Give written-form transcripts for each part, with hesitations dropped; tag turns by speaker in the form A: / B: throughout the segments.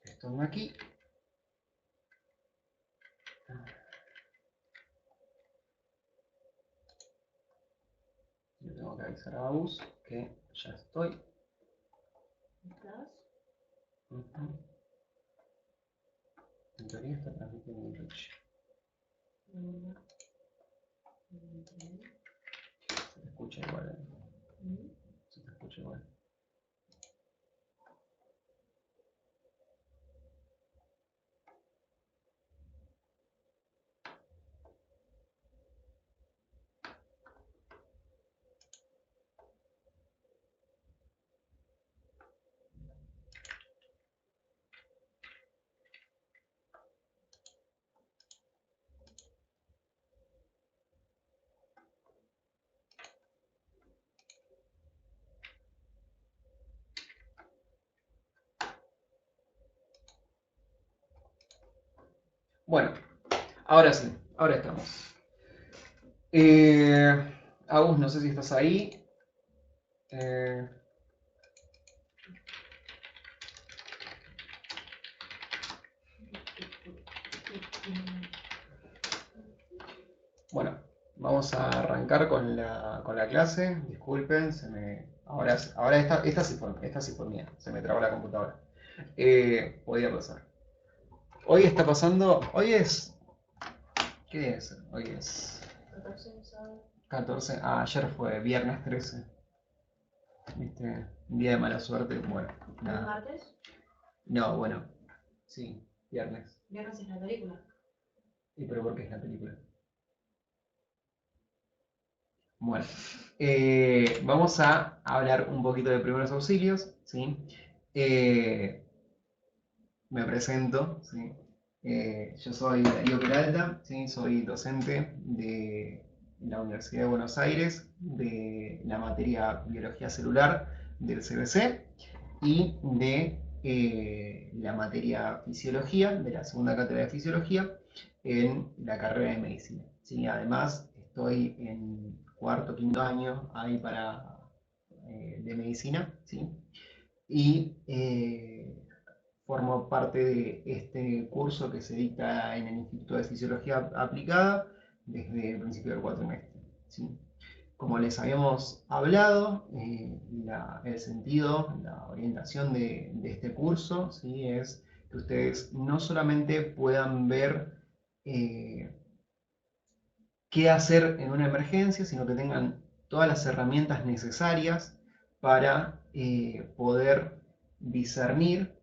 A: Esto de aquí. Le tengo que avisar a Agus que ya estoy.
B: ¿Estás?
A: En teoría está transmitiendo un Twitch. Se te escucha igual. Se te escucha igual. Bueno, ahora sí, ahora estamos. Agus, no sé si estás ahí. Bueno, vamos a arrancar con la clase. Disculpen, ahora esta sí fue mía. Se me trabó la computadora. Podía pasar. Hoy está pasando. Hoy es. ¿Qué es? Hoy es 14. Ayer fue viernes 13. ¿Viste? Un día de mala suerte. Bueno,
B: ¿Es
A: nada.
B: martes?
A: No, bueno. Sí, viernes.
B: ¿Viernes es la película?
A: ¿Y pero por qué es la película? Bueno, vamos a hablar un poquito de primeros auxilios, ¿sí? Me presento, ¿sí? Yo soy Darío Peralta, ¿sí? Soy docente de la Universidad de Buenos Aires, de la materia Biología Celular del CBC y de la materia Fisiología, de la segunda cátedra de Fisiología, en la carrera de Medicina, ¿sí? Además, estoy en cuarto, quinto año ahí de Medicina, ¿sí? Y formo parte de este curso que se dicta en el Instituto de Fisiología Aplicada desde el principio del cuatrimestre, ¿sí? Como les habíamos hablado, el sentido, la orientación de este curso, ¿sí? Es que ustedes no solamente puedan ver qué hacer en una emergencia, sino que tengan todas las herramientas necesarias para poder discernir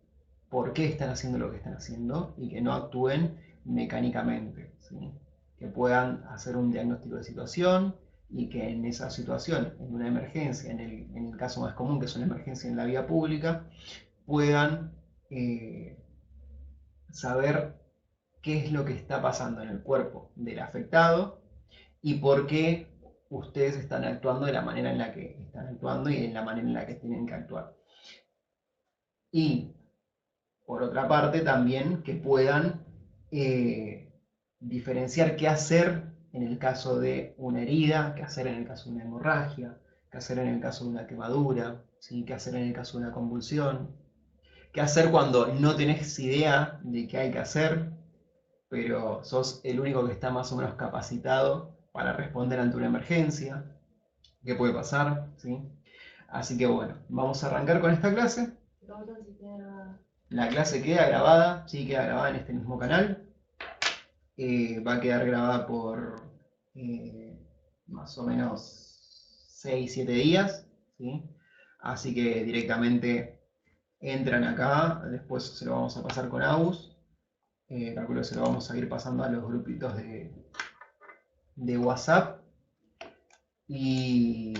A: por qué están haciendo lo que están haciendo y que no actúen mecánicamente, ¿sí? Que puedan hacer un diagnóstico de situación y que en esa situación, en una emergencia, en el caso más común que es una emergencia en la vía pública, puedan saber qué es lo que está pasando en el cuerpo del afectado y por qué ustedes están actuando de la manera en la que están actuando y en la manera en la que tienen que actuar. Y por otra parte también que puedan diferenciar qué hacer en el caso de una herida, qué hacer en el caso de una hemorragia, qué hacer en el caso de una quemadura, ¿sí? Qué hacer en el caso de una convulsión, qué hacer cuando no tenés idea de qué hay que hacer, pero sos el único que está más o menos capacitado para responder ante una emergencia, qué puede pasar, ¿sí? Así que bueno, vamos a arrancar con esta clase. La clase queda grabada, sí, queda grabada en este mismo canal. Va a quedar grabada por más o menos 6-7 días, ¿sí? Así que directamente entran acá, después se lo vamos a pasar con Agus. Calculo que se lo vamos a ir pasando a los grupitos de WhatsApp. Y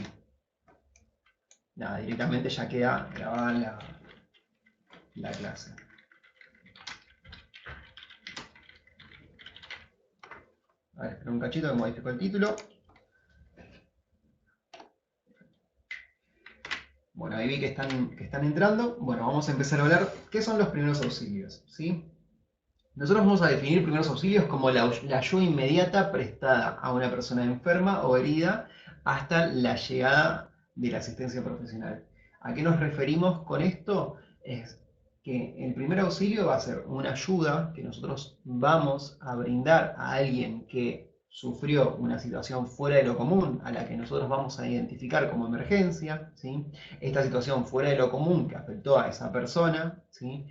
A: nada, directamente ya queda grabada la clase. A ver, espera un cachito que modifico el título. Bueno, ahí vi que están entrando. Bueno, vamos a empezar a hablar qué son los primeros auxilios, ¿sí? Nosotros vamos a definir primeros auxilios como la ayuda inmediata prestada a una persona enferma o herida hasta la llegada de la asistencia profesional. ¿A qué nos referimos con esto? Es que el primer auxilio va a ser una ayuda que nosotros vamos a brindar a alguien que sufrió una situación fuera de lo común, a la que nosotros vamos a identificar como emergencia, ¿sí? Esta situación fuera de lo común que afectó a esa persona, ¿sí?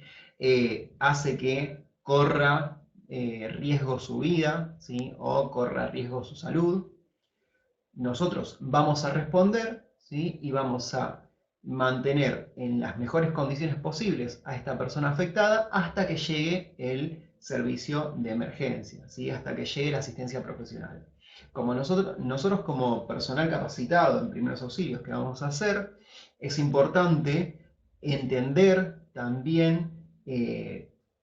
A: Hace que corra riesgo su vida, ¿sí? O corra riesgo su salud. Nosotros vamos a responder, ¿sí? Y vamos a mantener en las mejores condiciones posibles a esta persona afectada hasta que llegue el servicio de emergencia, ¿sí? Hasta que llegue la asistencia profesional. Como nosotros como personal capacitado en primeros auxilios que vamos a hacer, es importante entender también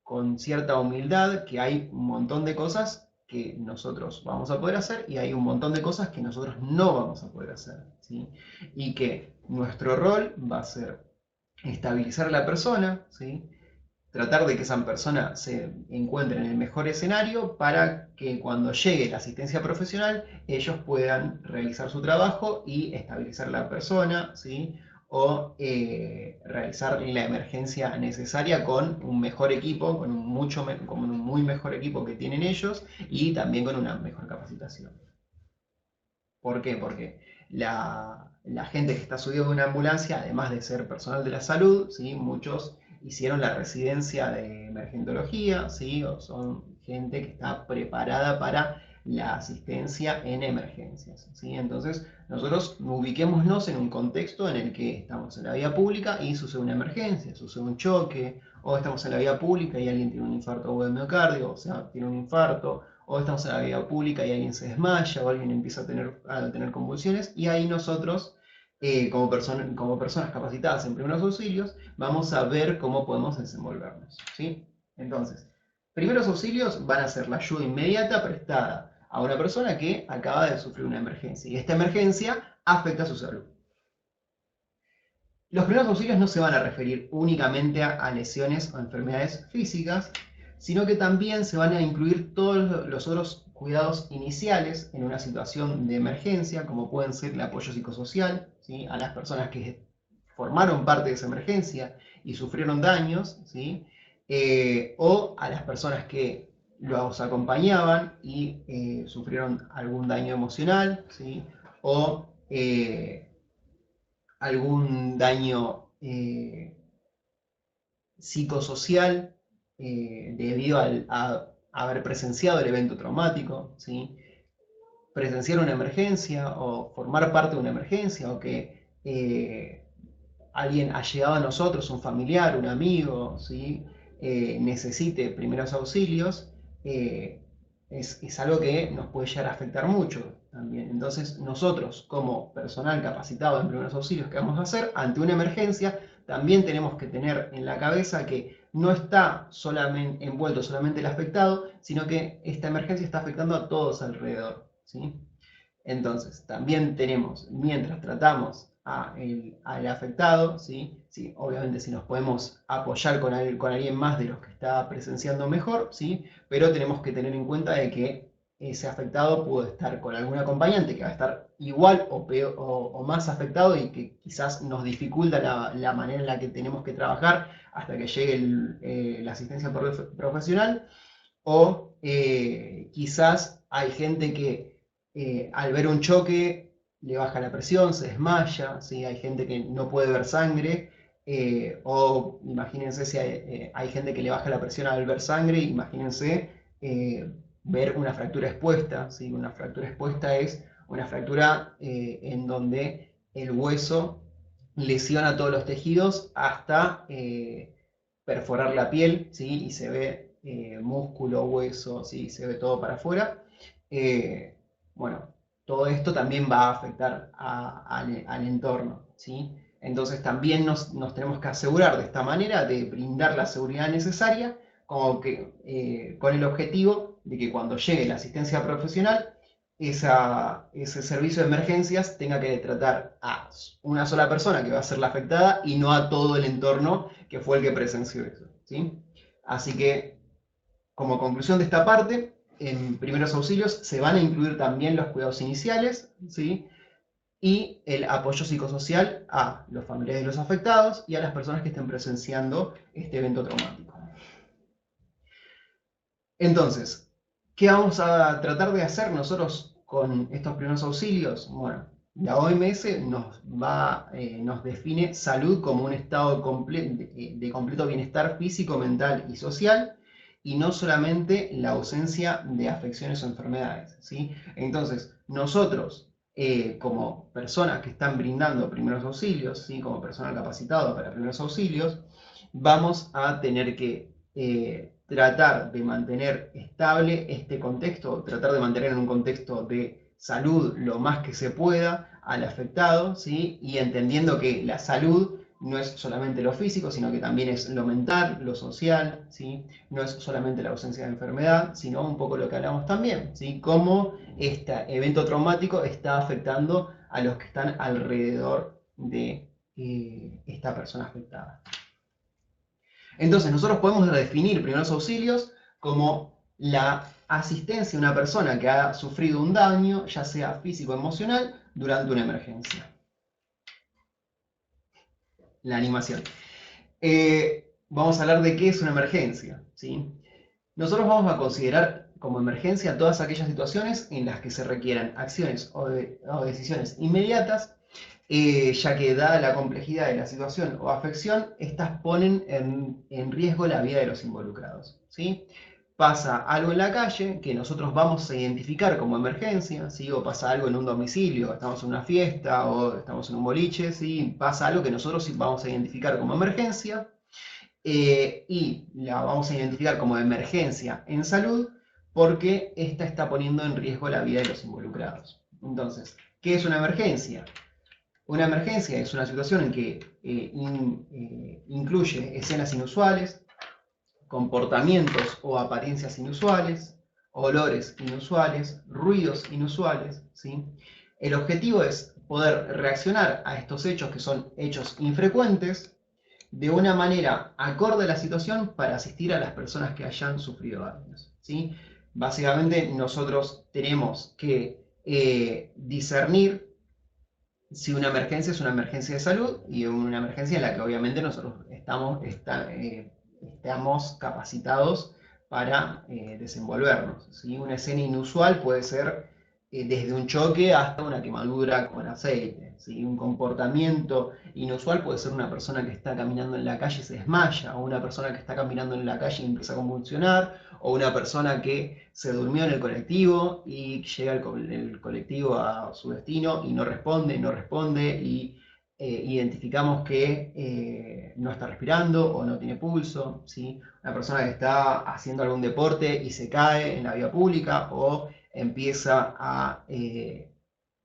A: con cierta humildad que hay un montón de cosas que nosotros vamos a poder hacer y hay un montón de cosas que nosotros no vamos a poder hacer, ¿sí? Y que nuestro rol va a ser estabilizar a la persona, ¿sí? Tratar de que esa persona se encuentre en el mejor escenario para que cuando llegue la asistencia profesional ellos puedan realizar su trabajo y estabilizar a la persona, ¿sí? O realizar la emergencia necesaria con un mejor equipo, con un muy mejor equipo que tienen ellos y también con una mejor capacitación. ¿Por qué? Porque la gente que está subida en una ambulancia, además de ser personal de la salud, ¿sí? Muchos hicieron la residencia de emergentología, ¿sí? O son gente que está preparada para la asistencia en emergencias, ¿sí? Entonces, nosotros ubiquémonos en un contexto en el que estamos en la vía pública y sucede una emergencia, sucede un choque, o estamos en la vía pública y alguien tiene un infarto agudo de miocardio, o sea, tiene un infarto, o estamos en la vía pública y alguien se desmaya o alguien empieza a tener convulsiones, y ahí nosotros, como personas capacitadas en primeros auxilios, vamos a ver cómo podemos desenvolvernos, ¿sí? Entonces, primeros auxilios van a ser la ayuda inmediata prestada a una persona que acaba de sufrir una emergencia, y esta emergencia afecta a su salud. Los primeros auxilios no se van a referir únicamente a lesiones o enfermedades físicas, sino que también se van a incluir todos los otros cuidados iniciales en una situación de emergencia, como pueden ser el apoyo psicosocial, ¿sí? A las personas que formaron parte de esa emergencia y sufrieron daños, ¿sí? O a las personas que los acompañaban y sufrieron algún daño emocional, ¿sí? O algún daño psicosocial debido a haber presenciado el evento traumático, ¿sí? Presenciar una emergencia o formar parte de una emergencia o que alguien ha llegado a nosotros, un familiar, un amigo, ¿sí? Necesite primeros auxilios, es algo que nos puede llegar a afectar mucho también. Entonces, nosotros, como personal capacitado en primeros auxilios, ¿qué vamos a hacer? Ante una emergencia, también tenemos que tener en la cabeza que no está solamente envuelto solamente el afectado, sino que esta emergencia está afectando a todos alrededor, ¿sí? Entonces, también tenemos, mientras tratamos al afectado, ¿sí? Sí, obviamente si nos podemos apoyar con alguien más de los que está presenciando mejor, ¿sí? Pero tenemos que tener en cuenta de que ese afectado puede estar con algún acompañante que va a estar igual o, peor, o más afectado y que quizás nos dificulta la manera en la que tenemos que trabajar hasta que llegue la asistencia profesional, o quizás hay gente que al ver un choque le baja la presión, se desmaya, ¿sí? Hay gente que no puede ver sangre, o imagínense si hay gente que le baja la presión al ver sangre, imagínense ver una fractura expuesta, ¿sí? Una fractura expuesta es una fractura en donde el hueso lesiona todos los tejidos hasta perforar la piel, ¿sí? Y se ve músculo, hueso, ¿sí? Se ve todo para afuera. Bueno, todo esto también va a afectar al entorno, ¿sí? Entonces también nos tenemos que asegurar de esta manera de brindar la seguridad necesaria como que, con el objetivo de que cuando llegue la asistencia profesional, ese servicio de emergencias tenga que tratar a una sola persona que va a ser la afectada y no a todo el entorno que fue el que presenció eso, ¿sí? Así que como conclusión de esta parte, en primeros auxilios se van a incluir también los cuidados iniciales, ¿sí? Y el apoyo psicosocial a los familiares de los afectados y a las personas que estén presenciando este evento traumático. Entonces, ¿qué vamos a tratar de hacer nosotros con estos primeros auxilios? Bueno, la OMS nos define salud como un estado de completo bienestar físico, mental y social, y no solamente la ausencia de afecciones o enfermedades, ¿sí? Entonces, nosotros, como personas que están brindando primeros auxilios, ¿sí? Como personal capacitado para primeros auxilios, vamos a tener que tratar de mantener estable este contexto, tratar de mantener en un contexto de salud lo más que se pueda al afectado, ¿sí? Y entendiendo que la salud no es solamente lo físico, sino que también es lo mental, lo social, ¿sí? No es solamente la ausencia de enfermedad, sino un poco lo que hablamos también, ¿sí? Cómo este evento traumático está afectando a los que están alrededor de esta persona afectada. Entonces, nosotros podemos definir primeros auxilios como la asistencia a una persona que ha sufrido un daño, ya sea físico o emocional, durante una emergencia. La animación. Vamos a hablar de qué es una emergencia, ¿sí? Nosotros vamos a considerar como emergencia todas aquellas situaciones en las que se requieran acciones o decisiones inmediatas, ya que dada la complejidad de la situación o afección, estas ponen en riesgo la vida de los involucrados, ¿sí? Pasa algo en la calle que nosotros vamos a identificar como emergencia, ¿sí? O pasa algo en un domicilio, estamos en una fiesta o estamos en un boliche, ¿sí? Pasa algo que nosotros sí vamos a identificar como emergencia, y la vamos a identificar como emergencia en salud porque esta está poniendo en riesgo la vida de los involucrados. Entonces, ¿qué es una emergencia? Una emergencia es una situación en que incluye escenas inusuales, comportamientos o apariencias inusuales, olores inusuales, ruidos inusuales, ¿sí? El objetivo es poder reaccionar a estos hechos que son hechos infrecuentes de una manera acorde a la situación para asistir a las personas que hayan sufrido daños, ¿sí? Básicamente nosotros tenemos que discernir si una emergencia es una emergencia de salud y una emergencia en la que obviamente nosotros estamos capacitados para desenvolvernos, ¿sí? Una escena inusual puede ser desde un choque hasta una quemadura con aceite, ¿sí? Un comportamiento inusual puede ser una persona que está caminando en la calle y se desmaya, o una persona que está caminando en la calle y empieza a convulsionar, o una persona que se durmió en el colectivo y llega el colectivo a su destino y no responde y identificamos que no está respirando o no tiene pulso, ¿sí? Una persona que está haciendo algún deporte y se cae en la vía pública o empieza a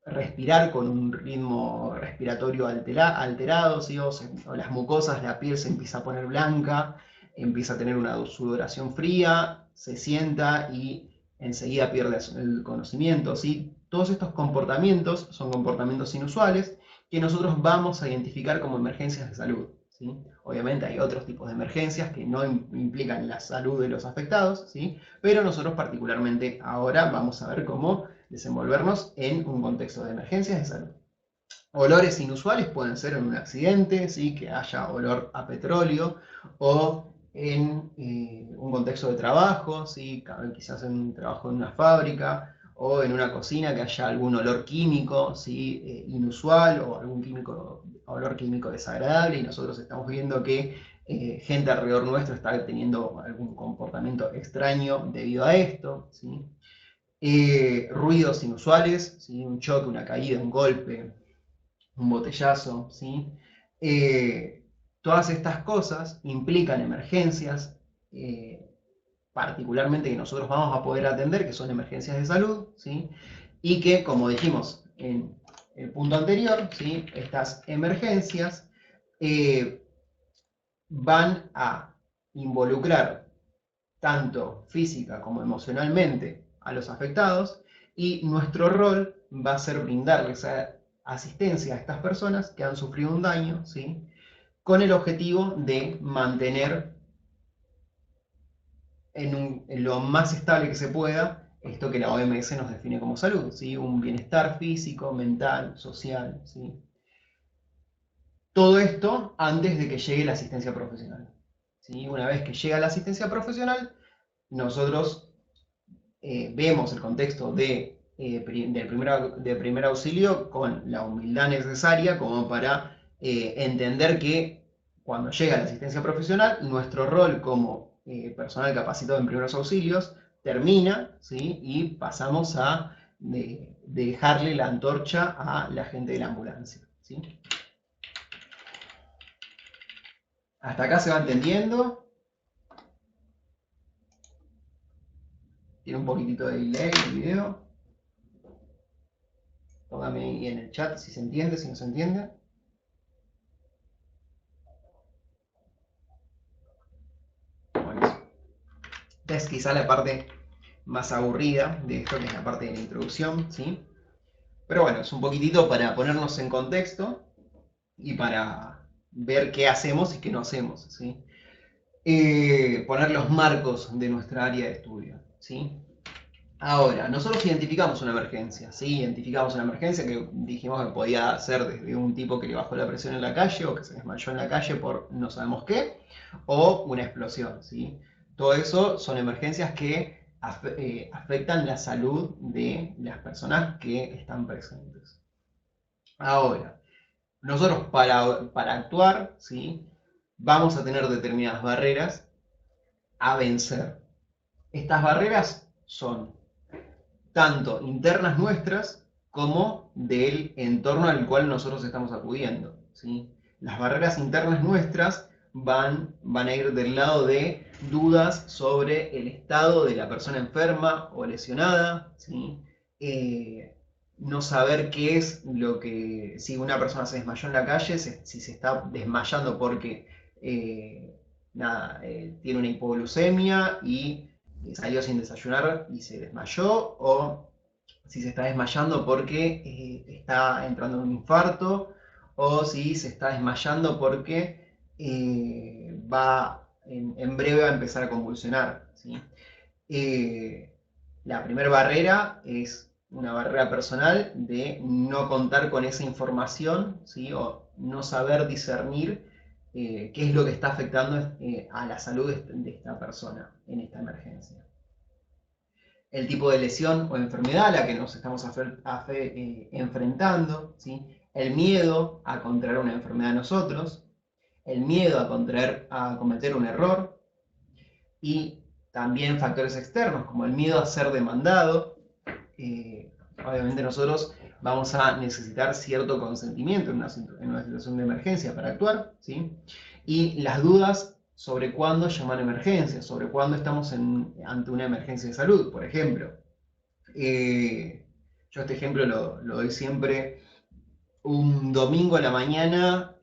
A: respirar con un ritmo respiratorio alterado, ¿sí? O las mucosas, la piel se empieza a poner blanca, empieza a tener una sudoración fría, se sienta y enseguida pierde el conocimiento, ¿sí? Todos estos comportamientos son comportamientos inusuales que nosotros vamos a identificar como emergencias de salud, ¿sí? Obviamente hay otros tipos de emergencias que no implican la salud de los afectados, ¿sí? Pero nosotros particularmente ahora vamos a ver cómo desenvolvernos en un contexto de emergencias de salud. Olores inusuales pueden ser en un accidente, ¿sí? Que haya olor a petróleo, o en un contexto de trabajo, ¿sí? Quizás en un trabajo en una fábrica o en una cocina que haya algún olor químico, ¿sí? Inusual, o algún olor químico desagradable y nosotros estamos viendo que gente alrededor nuestro está teniendo algún comportamiento extraño debido a esto, ¿sí? Ruidos inusuales, ¿sí? Un choque, una caída, un golpe, un botellazo, ¿sí? Todas estas cosas implican emergencias, particularmente que nosotros vamos a poder atender, que son emergencias de salud, ¿sí? Y que, como dijimos en el punto anterior, ¿sí? Estas emergencias van a involucrar tanto física como emocionalmente a los afectados, y nuestro rol va a ser brindarles asistencia a estas personas que han sufrido un daño, ¿sí? Con el objetivo de mantener en lo más estable que se pueda esto que la OMS nos define como salud, ¿sí? Un bienestar físico, mental, social, ¿sí? Todo esto antes de que llegue la asistencia profesional, ¿sí? Una vez que llega la asistencia profesional, nosotros vemos el contexto del primer auxilio con la humildad necesaria como para entender que cuando llega la asistencia profesional, nuestro rol como personal capacitado en primeros auxilios termina, ¿sí? Y pasamos a dejarle la antorcha a la gente de la ambulancia, ¿sí? Hasta acá se va entendiendo. Tiene un poquitito de delay el video. Póngame ahí en el chat si se entiende, si no se entiende. Bueno, esta es quizá la parte más aburrida de esto, que es la parte de la introducción, ¿sí? Pero bueno, es un poquitito para ponernos en contexto y para ver qué hacemos y qué no hacemos, ¿sí? Poner los marcos de nuestra área de estudio, ¿sí? Ahora, nosotros identificamos una emergencia, ¿sí? Identificamos una emergencia que dijimos que podía ser desde un tipo que le bajó la presión en la calle o que se desmayó en la calle por no sabemos qué, o una explosión, ¿sí? Todo eso son emergencias que afectan la salud de las personas que están presentes. Ahora, nosotros para actuar, ¿sí? Vamos a tener determinadas barreras a vencer. Estas barreras son tanto internas nuestras como del entorno al cual nosotros estamos acudiendo, ¿sí? Las barreras internas nuestras van a ir del lado de dudas sobre el estado de la persona enferma o lesionada, ¿sí? No saber qué es lo que, si una persona se desmayó en la calle, si se está desmayando porque tiene una hipoglucemia y salió sin desayunar y se desmayó, o si se está desmayando porque está entrando en un infarto, o si se está desmayando porque en breve va a empezar a convulsionar, ¿sí? La primera barrera es una barrera personal de no contar con esa información, ¿sí? O no saber discernir qué es lo que está afectando a la salud de esta persona en esta emergencia. El tipo de lesión o enfermedad a la que nos estamos enfrentando, ¿sí? El miedo a contraer una enfermedad nosotros, el miedo a cometer un error, y también factores externos como el miedo a ser demandado. Obviamente nosotros vamos a necesitar cierto consentimiento en una situación de emergencia para actuar, ¿sí? Y las dudas sobre cuándo llamar a emergencia, sobre cuándo estamos ante una emergencia de salud, por ejemplo. Yo este ejemplo lo doy siempre un domingo a la mañana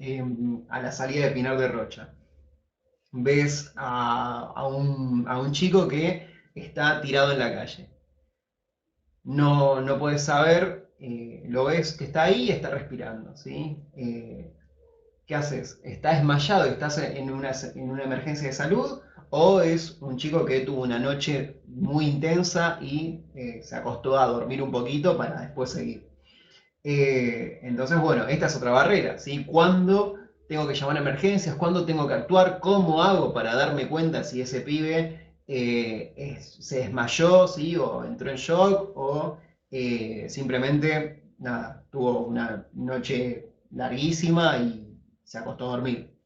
A: a la salida de Pinar de Rocha. Ves a un chico que está tirado en la calle. No puedes saber, lo ves que está ahí y está respirando, ¿sí? ¿Qué haces? ¿Está desmayado y estás en una emergencia de salud? ¿O es un chico que tuvo una noche muy intensa y se acostó a dormir un poquito para después seguir? Entonces, bueno, esta es otra barrera, ¿sí? ¿Cuándo tengo que llamar a emergencias? ¿Cuándo tengo que actuar? ¿Cómo hago para darme cuenta si ese pibe se desmayó, ¿sí? O entró en shock, o simplemente, nada, tuvo una noche larguísima y se acostó a dormir?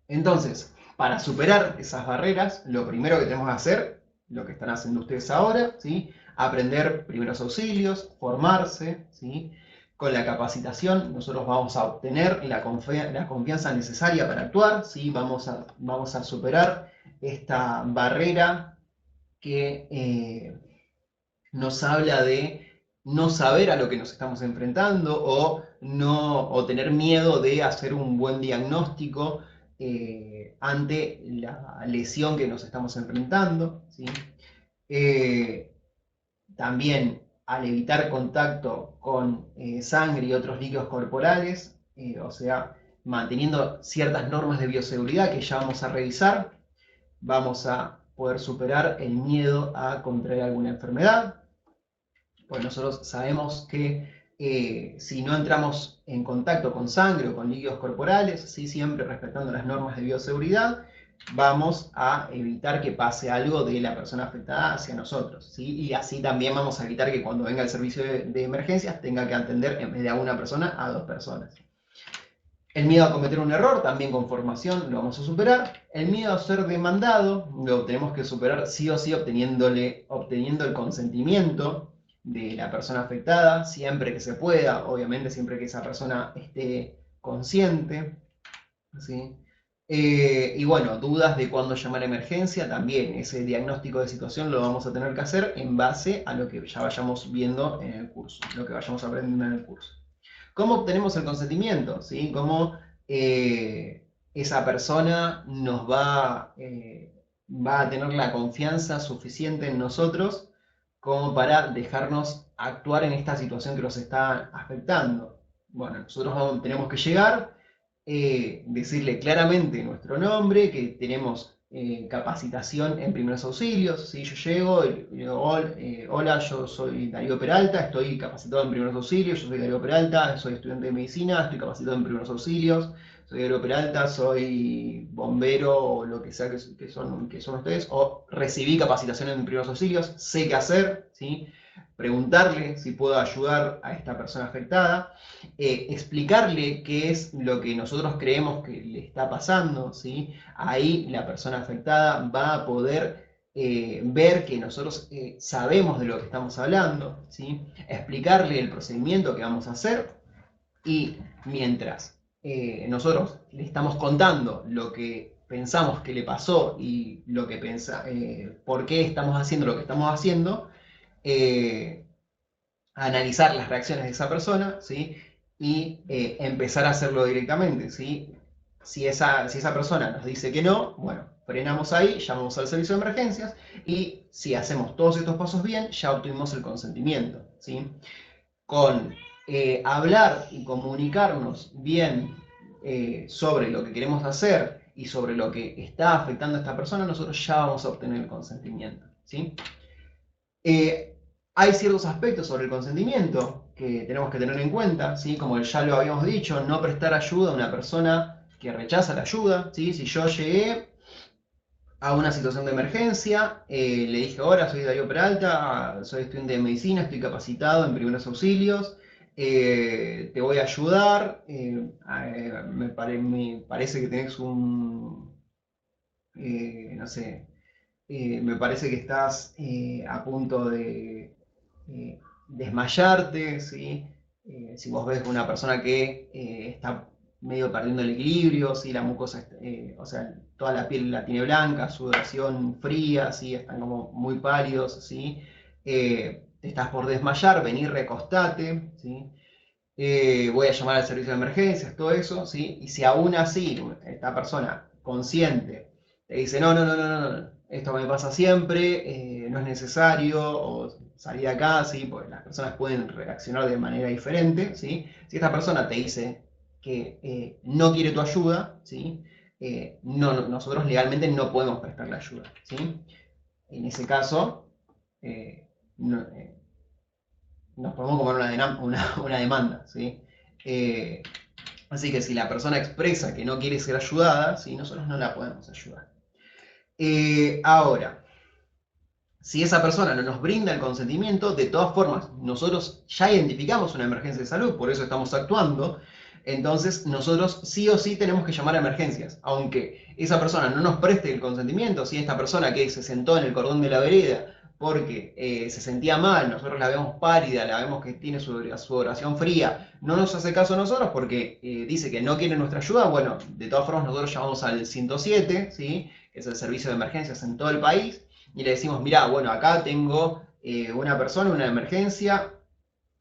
A: Entonces, para superar esas barreras, lo primero que tenemos que hacer, lo que están haciendo ustedes ahora, ¿sí? Aprender primeros auxilios, formarse, ¿sí? Con la capacitación nosotros vamos a obtener la confianza necesaria para actuar, ¿sí? Vamos a superar esta barrera que nos habla de no saber a lo que nos estamos enfrentando o tener miedo de hacer un buen diagnóstico ante la lesión que nos estamos enfrentando, ¿sí? También al evitar contacto con sangre y otros líquidos corporales, o sea, manteniendo ciertas normas de bioseguridad que ya vamos a revisar, vamos a poder superar el miedo a contraer alguna enfermedad. Pues nosotros sabemos que si no entramos en contacto con sangre o con líquidos corporales, ¿sí? Siempre respetando las normas de bioseguridad, vamos a evitar que pase algo de la persona afectada hacia nosotros, ¿sí? Y así también vamos a evitar que cuando venga el servicio de emergencias tenga que atender en vez de a una persona, a 2 personas. El miedo a cometer un error, también con formación lo vamos a superar. El miedo a ser demandado, lo tenemos que superar sí o sí obteniendo el consentimiento de la persona afectada, siempre que se pueda, obviamente siempre que esa persona esté consciente, ¿sí? Y bueno, dudas de cuándo llamar a emergencia, también ese diagnóstico de situación lo vamos a tener que hacer en base a lo que ya vayamos viendo en el curso, lo que vayamos aprendiendo en el curso. ¿Cómo obtenemos el consentimiento? ¿Sí? ¿Cómo esa persona nos va a tener la confianza suficiente en nosotros como para dejarnos actuar en esta situación que nos está afectando? Bueno, nosotros tenemos que llegar, decirle claramente nuestro nombre, que tenemos capacitación en primeros auxilios. ¿Sí? Yo llego y digo, hola, yo soy Darío Peralta, estoy capacitado en primeros auxilios, yo soy Darío Peralta, soy estudiante de medicina, estoy capacitado en primeros auxilios, soy Darío Peralta, soy bombero o lo que sea que son ustedes, o recibí capacitación en primeros auxilios, sé qué hacer, ¿sí? Preguntarle si puedo ayudar a esta persona afectada, explicarle qué es lo que nosotros creemos que le está pasando, ¿sí? Ahí la persona afectada va a poder ver que nosotros sabemos de lo que estamos hablando, ¿sí? Explicarle el procedimiento que vamos a hacer y mientras nosotros le estamos contando lo que pensamos que le pasó y lo que por qué estamos haciendo lo que estamos haciendo, eh, analizar las reacciones de esa persona, ¿sí? Y empezar a hacerlo directamente, ¿sí? Si esa persona nos dice que no, bueno, frenamos ahí, llamamos al servicio de emergencias y si hacemos todos estos pasos bien, ya obtuvimos el consentimiento, ¿sí? Con hablar y comunicarnos bien sobre lo que queremos hacer y sobre lo que está afectando a esta persona, nosotros ya vamos a obtener el consentimiento, ¿sí? Hay ciertos aspectos sobre el consentimiento que tenemos que tener en cuenta, ¿sí? Como ya lo habíamos dicho, no prestar ayuda a una persona que rechaza la ayuda, ¿sí? Si yo llegué a una situación de emergencia, le dije, hola, soy Darío Peralta, soy estudiante de medicina, estoy capacitado en primeros auxilios, te voy a ayudar, me parece que tenés no sé, me parece que estás a punto de desmayarte, ¿sí? Si vos ves una persona que está medio perdiendo el equilibrio, ¿sí? La mucosa, o sea, toda la piel la tiene blanca, sudoración fría, ¿sí? Están como muy pálidos, ¿sí? Te estás por desmayar, vení, recostate, ¿sí? Voy a llamar al servicio de emergencias, todo eso, ¿sí? Y si aún así esta persona consciente te dice, no, no, no, no, no, no, esto me pasa siempre, no es necesario, o salí de acá, ¿sí? Porque las personas pueden reaccionar de manera diferente, ¿sí? Si esta persona te dice que no quiere tu ayuda, ¿sí? Nosotros legalmente no podemos prestarle ayuda, ¿sí? En ese caso, no, nos podemos comer una demanda, ¿sí? Así que si la persona expresa que no quiere ser ayudada, ¿sí? Nosotros no la podemos ayudar. Ahora, si esa persona no nos brinda el consentimiento, de todas formas, nosotros ya identificamos una emergencia de salud, por eso estamos actuando, entonces nosotros sí o sí tenemos que llamar a emergencias, aunque esa persona no nos preste el consentimiento, si esta persona que se sentó en el cordón de la vereda porque se sentía mal, nosotros la vemos pálida, la vemos que tiene su oración fría, no nos hace caso a nosotros porque dice que no quiere nuestra ayuda, bueno, de todas formas nosotros llamamos al 107, ¿sí? Que es el servicio de emergencias en todo el país, y le decimos, mirá, bueno, acá tengo una persona, una emergencia,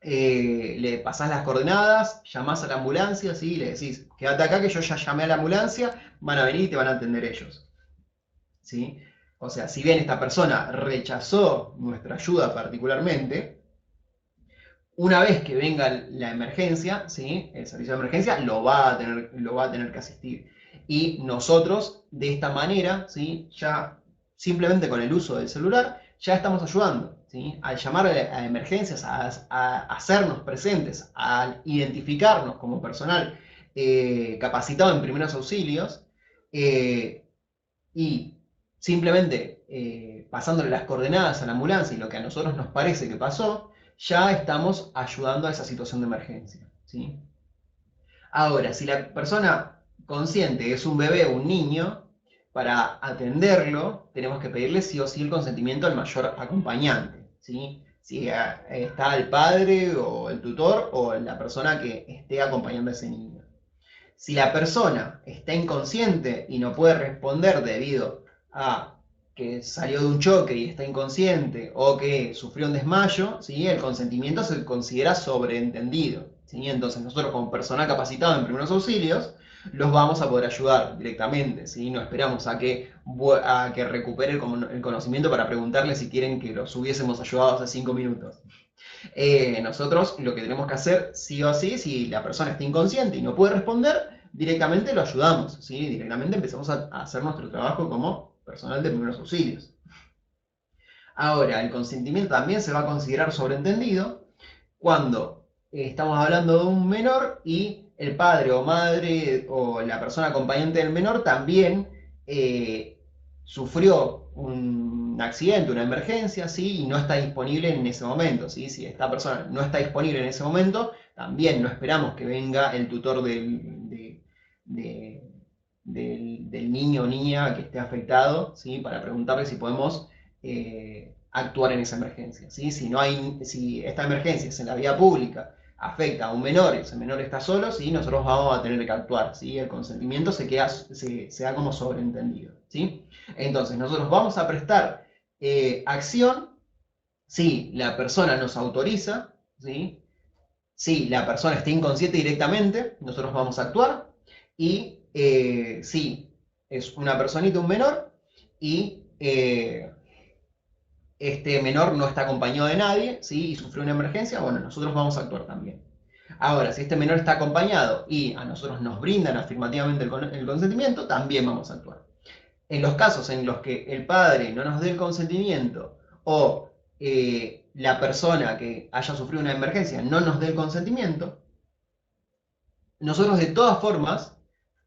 A: le pasás las coordenadas, llamás a la ambulancia, ¿sí? Y le decís, quédate acá que yo ya llamé a la ambulancia, van a venir y te van a atender ellos, ¿sí? O sea, si bien esta persona rechazó nuestra ayuda particularmente, una vez que venga la emergencia, ¿sí? El servicio de emergencia lo va a tener que asistir. Y nosotros, de esta manera, ¿sí? Ya simplemente con el uso del celular, ya estamos ayudando, ¿sí? Al llamar a emergencias, a hacernos presentes, a identificarnos como personal capacitado en primeros auxilios, eh, y simplemente pasándole las coordenadas a la ambulancia y lo que a nosotros nos parece que pasó, ya estamos ayudando a esa situación de emergencia, ¿sí? Ahora, si la persona consciente es un bebé o un niño, para atenderlo tenemos que pedirle sí o sí el consentimiento al mayor acompañante, ¿sí? Si está el padre o el tutor o la persona que esté acompañando a ese niño. Si la persona está inconsciente y no puede responder debido a que salió de un choque y está inconsciente o que sufrió un desmayo, ¿sí? El consentimiento se considera sobreentendido, ¿sí? Entonces nosotros como personal capacitado en primeros auxilios los vamos a poder ayudar directamente, ¿sí? No esperamos a que recupere el conocimiento para preguntarle si quieren que los hubiésemos ayudado hace 5 minutos. Nosotros lo que tenemos que hacer, sí o sí, si la persona está inconsciente y no puede responder, directamente lo ayudamos, ¿sí? Directamente empezamos a hacer nuestro trabajo como personal de primeros auxilios. Ahora, el consentimiento también se va a considerar sobreentendido cuando estamos hablando de un menor y el padre o madre o la persona acompañante del menor también sufrió un accidente, una emergencia, ¿sí? Y no está disponible en ese momento, ¿sí? Si esta persona no está disponible en ese momento, también no esperamos que venga el tutor de- del niño o niña que esté afectado, ¿sí? Para preguntarle si podemos actuar en esa emergencia, ¿sí? Si esta emergencia es en la vía pública, afecta a un menor y ese menor está solo, ¿sí? Nosotros vamos a tener que actuar, ¿sí? El consentimiento se da como sobreentendido, ¿sí? Entonces, nosotros vamos a prestar acción si la persona nos autoriza, ¿sí? Si la persona está inconsciente directamente, nosotros vamos a actuar. Y si es una personita, un menor, y este menor no está acompañado de nadie, ¿sí? Y sufrió una emergencia, bueno, nosotros vamos a actuar también. Ahora, si este menor está acompañado y a nosotros nos brindan afirmativamente el consentimiento, también vamos a actuar. En los casos en los que el padre no nos dé el consentimiento o la persona que haya sufrido una emergencia no nos dé el consentimiento, nosotros de todas formas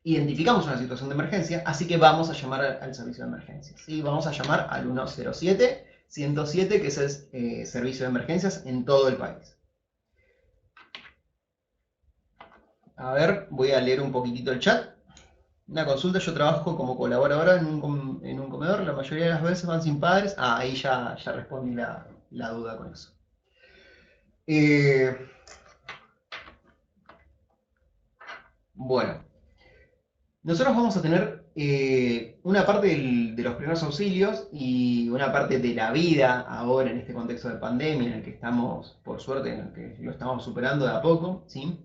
A: identificamos una situación de emergencia, así que vamos a llamar al servicio de emergencias. ¿Sí? Vamos a llamar al 107, que es el servicio de emergencias en todo el país. A ver, voy a leer un poquitito el chat. Una consulta, yo trabajo como colaboradora en un comedor, la mayoría de las veces van sin padres. Ah, ahí ya respondí la duda con eso. Bueno, nosotros vamos a tener una parte de los primeros auxilios y una parte de la vida ahora en este contexto de pandemia en el que estamos, por suerte, en el que lo estamos superando de a poco, ¿sí?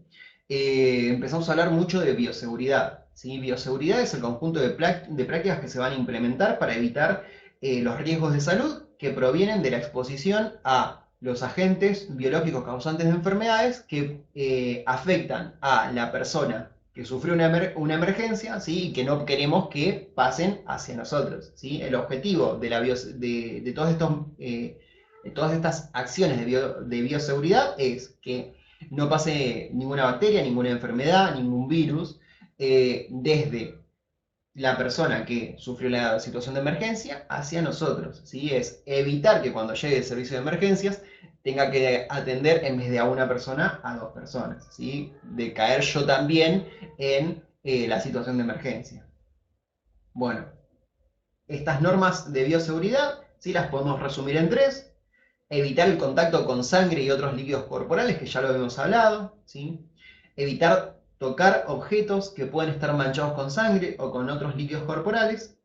A: Empezamos a hablar mucho de bioseguridad, ¿sí? Bioseguridad es el conjunto de prácticas que se van a implementar para evitar los riesgos de salud que provienen de la exposición a los agentes biológicos causantes de enfermedades que afectan a la persona que sufrió una emergencia, ¿sí? Y que no queremos que pasen hacia nosotros, ¿sí? El objetivo de todas estas acciones de bioseguridad es que no pase ninguna bacteria, ninguna enfermedad, ningún virus, desde la persona que sufrió la situación de emergencia hacia nosotros, ¿sí? Es evitar que cuando llegue el servicio de emergencias tenga que atender en vez de a una persona, a dos personas, ¿sí? De caer yo también en la situación de emergencia. Bueno, estas normas de bioseguridad, ¿sí? Las podemos resumir en tres. Evitar el contacto con sangre y otros líquidos corporales, que ya lo hemos hablado, ¿sí? Evitar tocar objetos que pueden estar manchados con sangre o con otros líquidos corporales.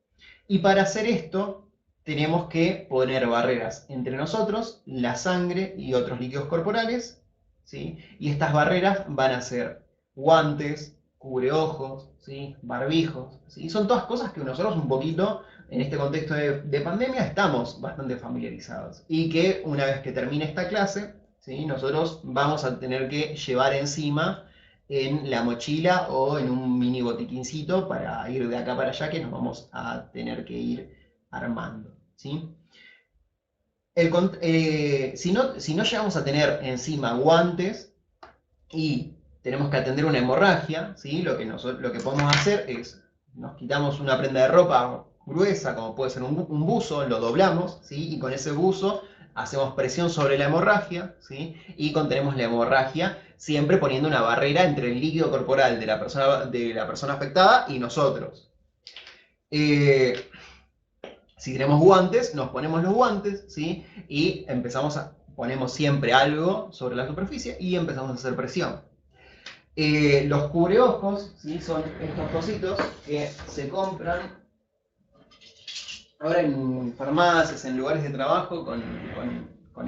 A: Y para hacer esto, tenemos que poner barreras entre nosotros, la sangre y otros líquidos corporales, ¿sí? Y estas barreras van a ser guantes, cubreojos, ¿sí? Barbijos, ¿sí? Son todas cosas que nosotros un poquito, en este contexto de pandemia, estamos bastante familiarizados. Y que una vez que termine esta clase, ¿sí? Nosotros vamos a tener que llevar encima en la mochila o en un mini botiquincito para ir de acá para allá que nos vamos a tener que ir armando, ¿sí? Si no llegamos a tener encima guantes y tenemos que atender una hemorragia, ¿sí? Lo que podemos hacer es, nos quitamos una prenda de ropa gruesa, como puede ser un buzo, lo doblamos, ¿sí? Y con ese buzo hacemos presión sobre la hemorragia, ¿sí? Y contenemos la hemorragia, siempre poniendo una barrera entre el líquido corporal de la persona afectada y nosotros. Si tenemos guantes, nos ponemos los guantes, ¿sí? Y ponemos siempre algo sobre la superficie y empezamos a hacer presión. Los cubreojos, ¿sí? Son estos cositos que se compran ahora en farmacias, en lugares de trabajo con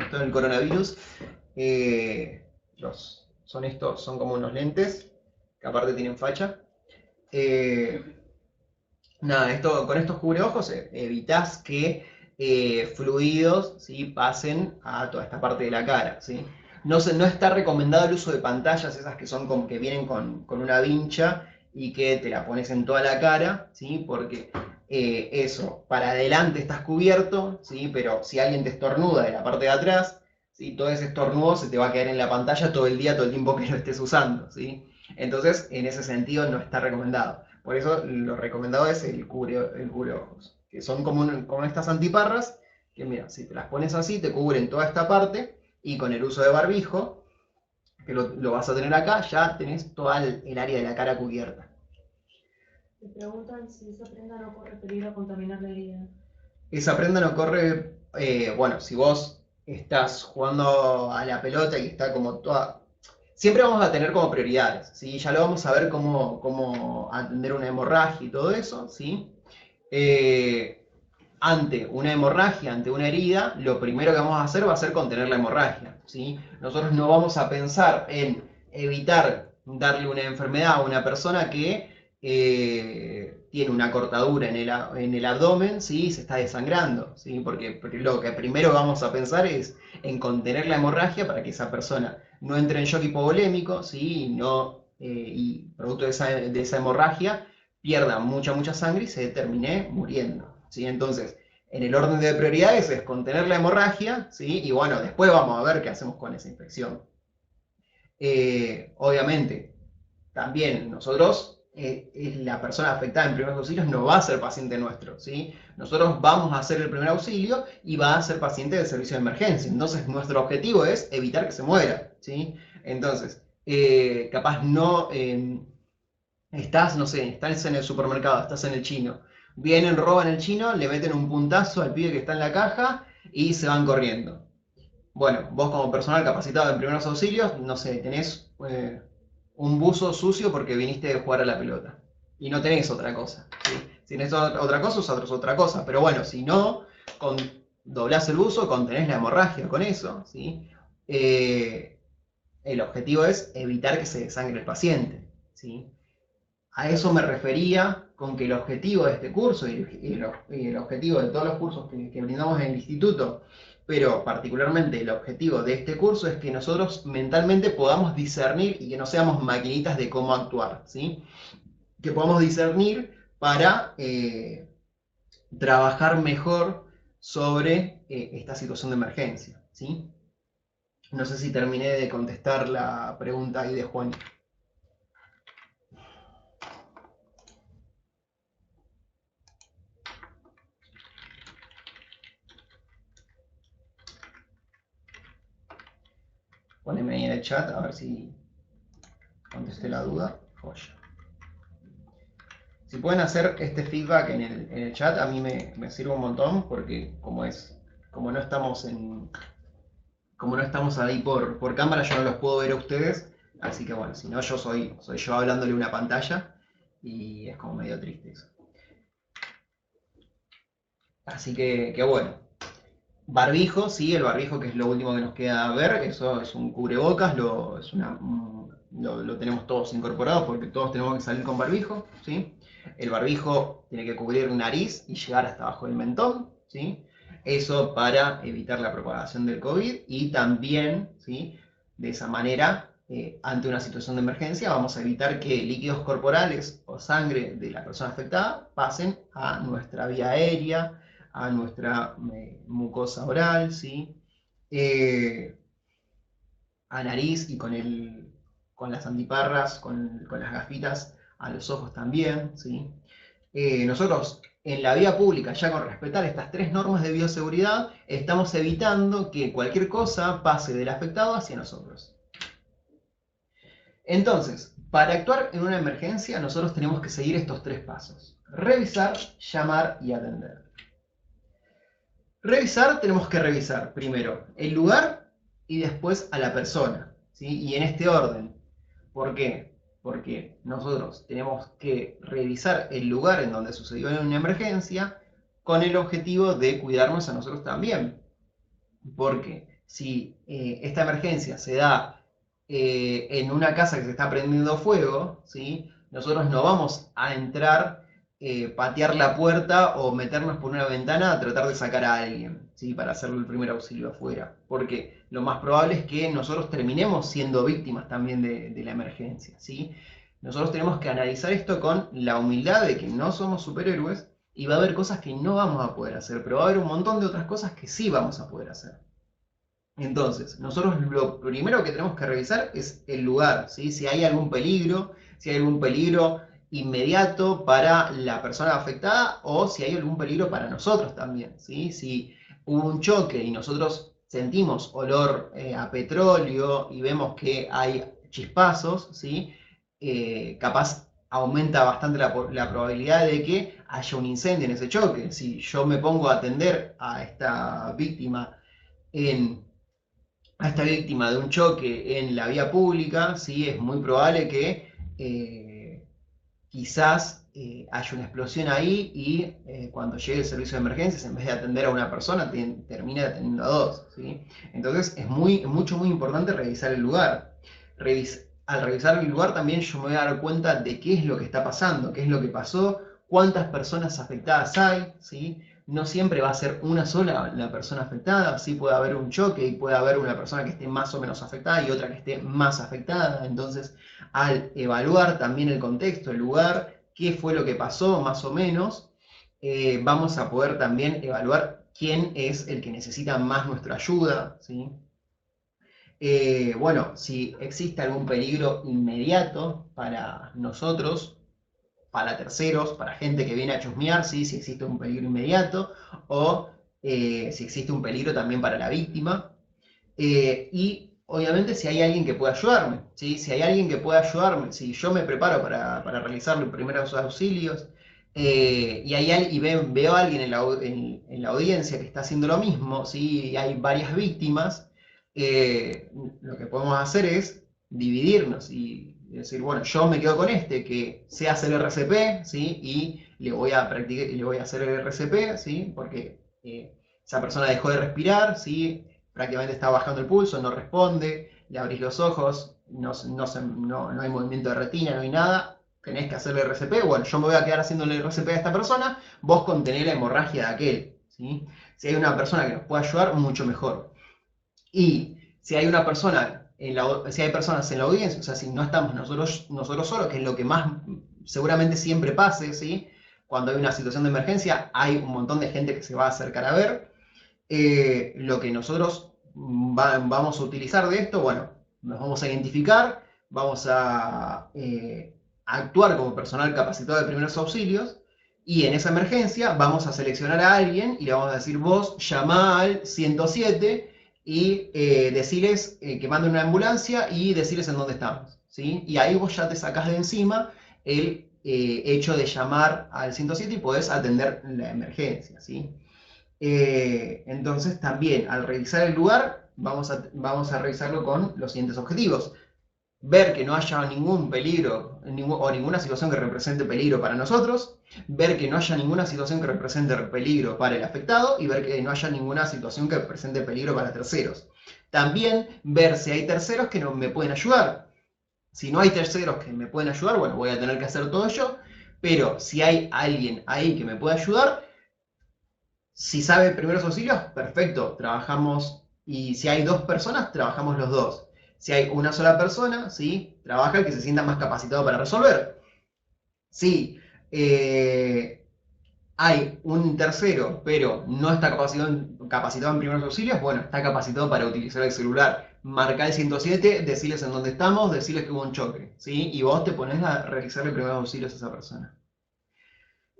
A: esto del coronavirus. Son como unos lentes que aparte tienen facha. Nada, con estos cubreojos evitás que fluidos, ¿sí? Pasen a toda esta parte de la cara, ¿sí? No está recomendado el uso de pantallas, esas que que vienen con una vincha y que te la pones en toda la cara, ¿sí? Porque eso, para adelante estás cubierto, ¿sí? Pero si alguien te estornuda de la parte de atrás, ¿sí? Todo ese estornudo se te va a quedar en la pantalla todo el día, todo el tiempo que lo estés usando, ¿sí? Entonces, en ese sentido, no está recomendado. Por eso lo recomendado es el cubreojos, que son como estas antiparras, que mira, si te las pones así, te cubren toda esta parte, y con el uso de barbijo, que lo vas a tener acá, ya tenés toda el área de la cara cubierta.
B: Te preguntan si esa prenda no corre peligro a contaminar la herida.
A: Esa prenda no corre, bueno, si vos estás jugando a la pelota y está como toda... Siempre vamos a tener como prioridades, ¿sí? Ya lo vamos a ver cómo atender una hemorragia y todo eso, ¿sí? Ante una hemorragia, ante una herida, lo primero que vamos a hacer va a ser contener la hemorragia, ¿sí? Nosotros no vamos a pensar en evitar darle una enfermedad a una persona que tiene una cortadura en el abdomen, ¿sí? Y se está desangrando, ¿sí? Porque lo que primero vamos a pensar es en contener la hemorragia para que esa persona no entre en shock hipovolémico, ¿sí? Y producto de esa hemorragia pierda mucha sangre y se termine muriendo, ¿sí? Entonces, en el orden de prioridades es contener la hemorragia, ¿sí? Y bueno, después vamos a ver qué hacemos con esa infección. Obviamente, también nosotros, la persona afectada en primeros auxilios no va a ser paciente nuestro, ¿sí? Nosotros vamos a hacer el primer auxilio y va a ser paciente del servicio de emergencia. Entonces, nuestro objetivo es evitar que se muera, ¿sí? Entonces, capaz no... estás, no sé, estás en el supermercado, estás en el chino. Vienen, roban el chino, le meten un puntazo al pibe que está en la caja y se van corriendo. Bueno, vos como personal capacitado en primeros auxilios, no sé, tenés un buzo sucio porque viniste a jugar a la pelota. Y no tenés otra cosa, ¿sí? Si tenés otra cosa, usás otra cosa. Pero bueno, si no, doblás el buzo, contenés la hemorragia con eso, ¿sí? El objetivo es evitar que se desangre el paciente, ¿sí? A eso me refería con que el objetivo de este curso y el objetivo de todos los cursos que brindamos en el instituto, pero particularmente el objetivo de este curso es que nosotros mentalmente podamos discernir y que no seamos maquinitas de cómo actuar, ¿sí? Que podamos discernir para trabajar mejor sobre esta situación de emergencia, ¿sí? No sé si terminé de contestar la pregunta ahí de Juan. Poneme ahí en el chat a ver si contesté la duda. Joya. Si pueden hacer este feedback en el chat, a mí me sirve un montón porque como no estamos ahí por cámara, yo no los puedo ver a ustedes. Así que bueno, si no, soy yo hablándole a una pantalla y es como medio triste eso. Así que bueno. Barbijo, sí, el barbijo que es lo último que nos queda ver, eso es un cubrebocas, lo tenemos todos incorporados porque todos tenemos que salir con barbijo, ¿sí? El barbijo tiene que cubrir nariz y llegar hasta abajo del mentón, ¿sí? Eso para evitar la propagación del COVID y también, ¿sí? De esa manera ante una situación de emergencia vamos a evitar que líquidos corporales o sangre de la persona afectada pasen a nuestra vía aérea, a nuestra mucosa oral, ¿sí? A nariz y con las antiparras, con las gafitas a los ojos también, ¿sí? Nosotros en la vía pública, ya con respetar estas 3 normas de bioseguridad, estamos evitando que cualquier cosa pase del afectado hacia nosotros. Entonces, para actuar en una emergencia, nosotros tenemos que seguir estos 3 pasos. Revisar, llamar y atender. Revisar, tenemos que revisar primero el lugar y después a la persona, ¿sí? Y en este orden. ¿Por qué? Porque nosotros tenemos que revisar el lugar en donde sucedió una emergencia con el objetivo de cuidarnos a nosotros también. Porque si esta emergencia se da en una casa que se está prendiendo fuego, ¿sí? Nosotros no vamos a entrar, patear la puerta o meternos por una ventana a tratar de sacar a alguien, ¿sí? Para hacerle el primer auxilio afuera. Porque lo más probable es que nosotros terminemos siendo víctimas también de la emergencia, ¿sí? Nosotros tenemos que analizar esto con la humildad de que no somos superhéroes y va a haber cosas que no vamos a poder hacer, pero va a haber un montón de otras cosas que sí vamos a poder hacer. Entonces, nosotros lo primero que tenemos que revisar es el lugar, ¿sí? Si hay algún peligro, si hay algún peligro inmediato para la persona afectada o si hay algún peligro para nosotros también, ¿sí? Si hubo un choque y nosotros sentimos olor a petróleo y vemos que hay chispazos, ¿sí? Capaz aumenta bastante la probabilidad de que haya un incendio en ese choque. Si yo me pongo a atender a esta víctima en a esta víctima de un choque en la vía pública, ¿sí? Es muy probable que quizás haya una explosión ahí y cuando llegue el servicio de emergencias, en vez de atender a una persona, termine atendiendo a 2, ¿sí? Entonces es muy importante revisar el lugar. Al revisar el lugar también yo me voy a dar cuenta de qué es lo que está pasando, qué es lo que pasó, cuántas personas afectadas hay, ¿sí? No siempre va a ser una sola la persona afectada, sí puede haber un choque y puede haber una persona que esté más o menos afectada y otra que esté más afectada. Entonces, al evaluar también el contexto, el lugar, qué fue lo que pasó más o menos, vamos a poder también evaluar quién es el que necesita más nuestra ayuda, ¿sí? Bueno, si existe algún peligro inmediato para nosotros, para terceros, para gente que viene a chusmear, ¿sí? Si existe un peligro inmediato, o si existe un peligro también para la víctima. Y obviamente si hay alguien que pueda ayudarme, ¿sí? Si hay alguien que pueda ayudarme, si yo me preparo para realizar los primeros auxilios veo a alguien en la audiencia que está haciendo lo mismo, ¿sí? Y hay varias víctimas, lo que podemos hacer es dividirnos y decir, bueno, yo me quedo con este que sé hacer RCP, ¿sí? Y le voy a practicar, le voy a hacer el RCP, ¿sí? Porque esa persona dejó de respirar, ¿sí? Prácticamente está bajando el pulso, no responde, le abrís los ojos, no hay movimiento de retina, no hay nada, tenés que hacerle RCP, bueno, yo me voy a quedar haciéndole RCP a esta persona, vos contenés la hemorragia de aquel, ¿sí? Si hay una persona que nos pueda ayudar, mucho mejor. Y si hay una persona, si hay personas en la audiencia, o sea, si no estamos nosotros solos, que es lo que más seguramente siempre pase, ¿sí? Cuando hay una situación de emergencia, hay un montón de gente que se va a acercar a ver. Lo que nosotros vamos a utilizar de esto, bueno, nos vamos a identificar, vamos a actuar como personal capacitado de primeros auxilios y en esa emergencia vamos a seleccionar a alguien y le vamos a decir vos llamá al 107 y decirles que manden una ambulancia y decirles en dónde estamos, ¿sí? Y ahí vos ya te sacás de encima el hecho de llamar al 107 y podés atender la emergencia, ¿sí? Entonces también al revisar el lugar vamos a revisarlo con los siguientes objetivos. Ver que no haya ningún peligro o ninguna situación que represente peligro para nosotros, ver que no haya ninguna situación que represente peligro para el afectado y ver que no haya ninguna situación que represente peligro para terceros. También ver si hay terceros que no me pueden ayudar. Si no hay terceros que me pueden ayudar, bueno, voy a tener que hacer todo yo, pero si hay alguien ahí que me pueda ayudar, si sabe primeros auxilios, perfecto, trabajamos. Y si hay 2 personas, trabajamos los 2. Si hay una sola persona, ¿sí? Trabaja el que se sienta más capacitado para resolver. Si hay un tercero, pero no está capacitado en primeros auxilios, bueno, está capacitado para utilizar el celular. Marca el 107, decirles en dónde estamos, decirles que hubo un choque, ¿sí? Y vos te pones a realizarle primeros auxilios a esa persona.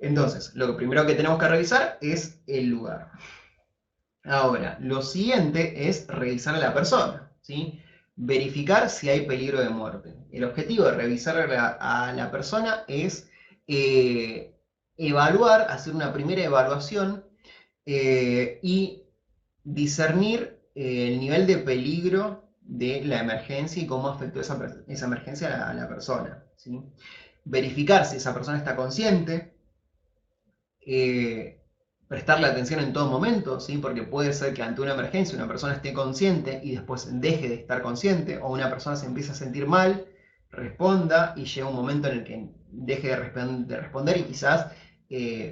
A: Entonces, lo primero que tenemos que revisar es el lugar. Ahora, lo siguiente es revisar a la persona, ¿sí? Verificar si hay peligro de muerte. El objetivo de revisar a la persona es evaluar, hacer una primera evaluación y discernir el nivel de peligro de la emergencia y cómo afectó esa emergencia a la persona, ¿sí? Verificar si esa persona está consciente, prestarle atención en todo momento, ¿sí? Porque puede ser que ante una emergencia una persona esté consciente y después deje de estar consciente, o una persona se empiece a sentir mal, responda y llega un momento en el que deje de responder y quizás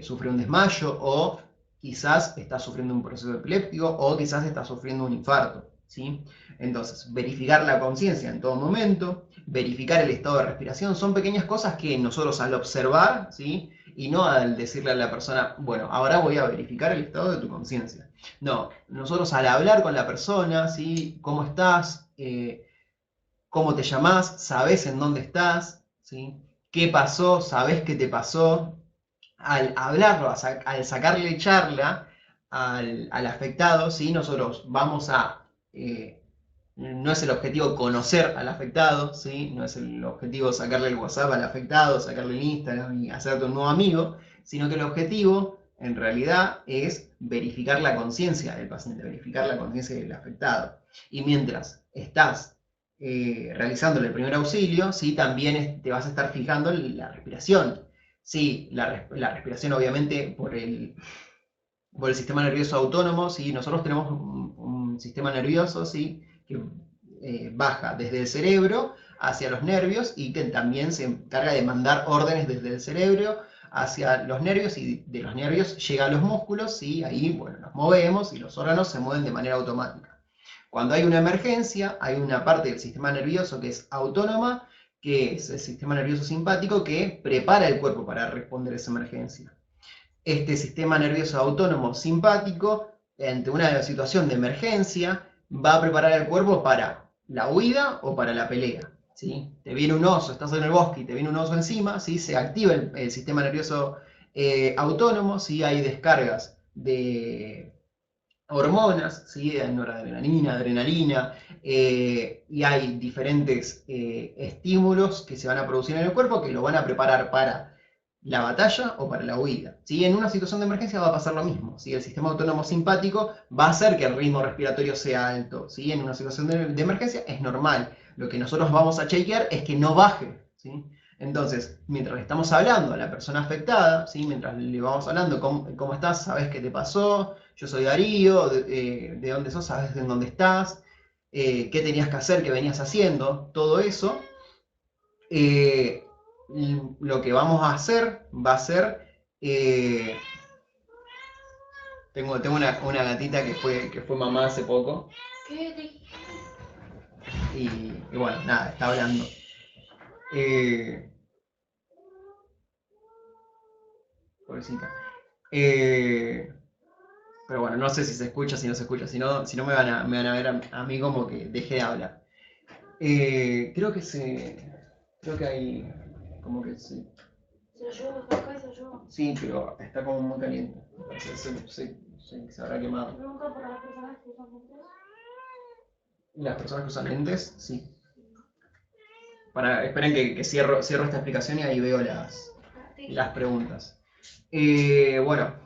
A: sufre un desmayo, o quizás está sufriendo un proceso epiléptico, o quizás está sufriendo un infarto, ¿sí? Entonces, verificar la conciencia en todo momento, verificar el estado de respiración, son pequeñas cosas que nosotros al observar, ¿sí? Y no al decirle a la persona, bueno, ahora voy a verificar el estado de tu conciencia. No, nosotros al hablar con la persona, ¿sí? ¿Cómo estás? ¿Cómo te llamás? ¿Sabés en dónde estás? ¿Sí? ¿Qué pasó? ¿Sabés qué te pasó? Al hablarlo, al sacarle charla al afectado, ¿sí? Nosotros vamos a... no es el objetivo conocer al afectado, ¿sí? No es el objetivo sacarle el WhatsApp al afectado, sacarle el Instagram y hacerte un nuevo amigo, sino que el objetivo en realidad es verificar la conciencia del paciente, verificar la conciencia del afectado. Y mientras estás realizándole el primer auxilio, ¿sí? También te vas a estar fijando en la respiración. Sí, la respiración obviamente por el sistema nervioso autónomo, ¿sí? Nosotros tenemos un sistema nervioso, ¿sí? Que baja desde el cerebro hacia los nervios y que también se encarga de mandar órdenes desde el cerebro hacia los nervios, y de los nervios llega a los músculos y ahí, bueno, nos movemos y los órganos se mueven de manera automática. Cuando hay una emergencia, hay una parte del sistema nervioso que es autónoma, que es el sistema nervioso simpático, que prepara el cuerpo para responder a esa emergencia. Este sistema nervioso autónomo simpático, ante una situación de emergencia, va a preparar el cuerpo para la huida o para la pelea, ¿sí? Te viene un oso, estás en el bosque y te viene un oso encima, ¿sí? Se activa el sistema nervioso autónomo, ¿sí? Hay descargas de hormonas, ¿sí? De noradrenalina, adrenalina, y hay diferentes estímulos que se van a producir en el cuerpo que lo van a preparar para la batalla o para la huida, ¿sí? En una situación de emergencia va a pasar lo mismo, ¿sí? El sistema autónomo simpático va a hacer que el ritmo respiratorio sea alto, ¿sí? En una situación de emergencia es normal. Lo que nosotros vamos a chequear es que no baje, ¿sí? Entonces, mientras le estamos hablando a la persona afectada, ¿sí? Mientras le vamos hablando, ¿cómo estás? ¿Sabes qué te pasó? Yo soy Darío, ¿de dónde sos? ¿Sabes en dónde estás? ¿Qué tenías que hacer? ¿Qué venías haciendo? Todo eso. Lo que vamos a hacer va a ser... tengo una gatita que fue mamá hace poco. Y bueno, nada, está hablando. Pobrecita. Pero bueno, no sé si se escucha, si no se escucha. Si no me van a ver a mí como que dejé de hablar. Creo que hay como que sí.
B: ¿Se llevó acá y se llevó?
A: Sí, pero está como muy caliente. Se habrá quemado.
B: ¿Nunca para las personas que usan lentes?
A: Las personas que usan lentes, sí. Esperen que cierro esta explicación y ahí veo las preguntas. Bueno.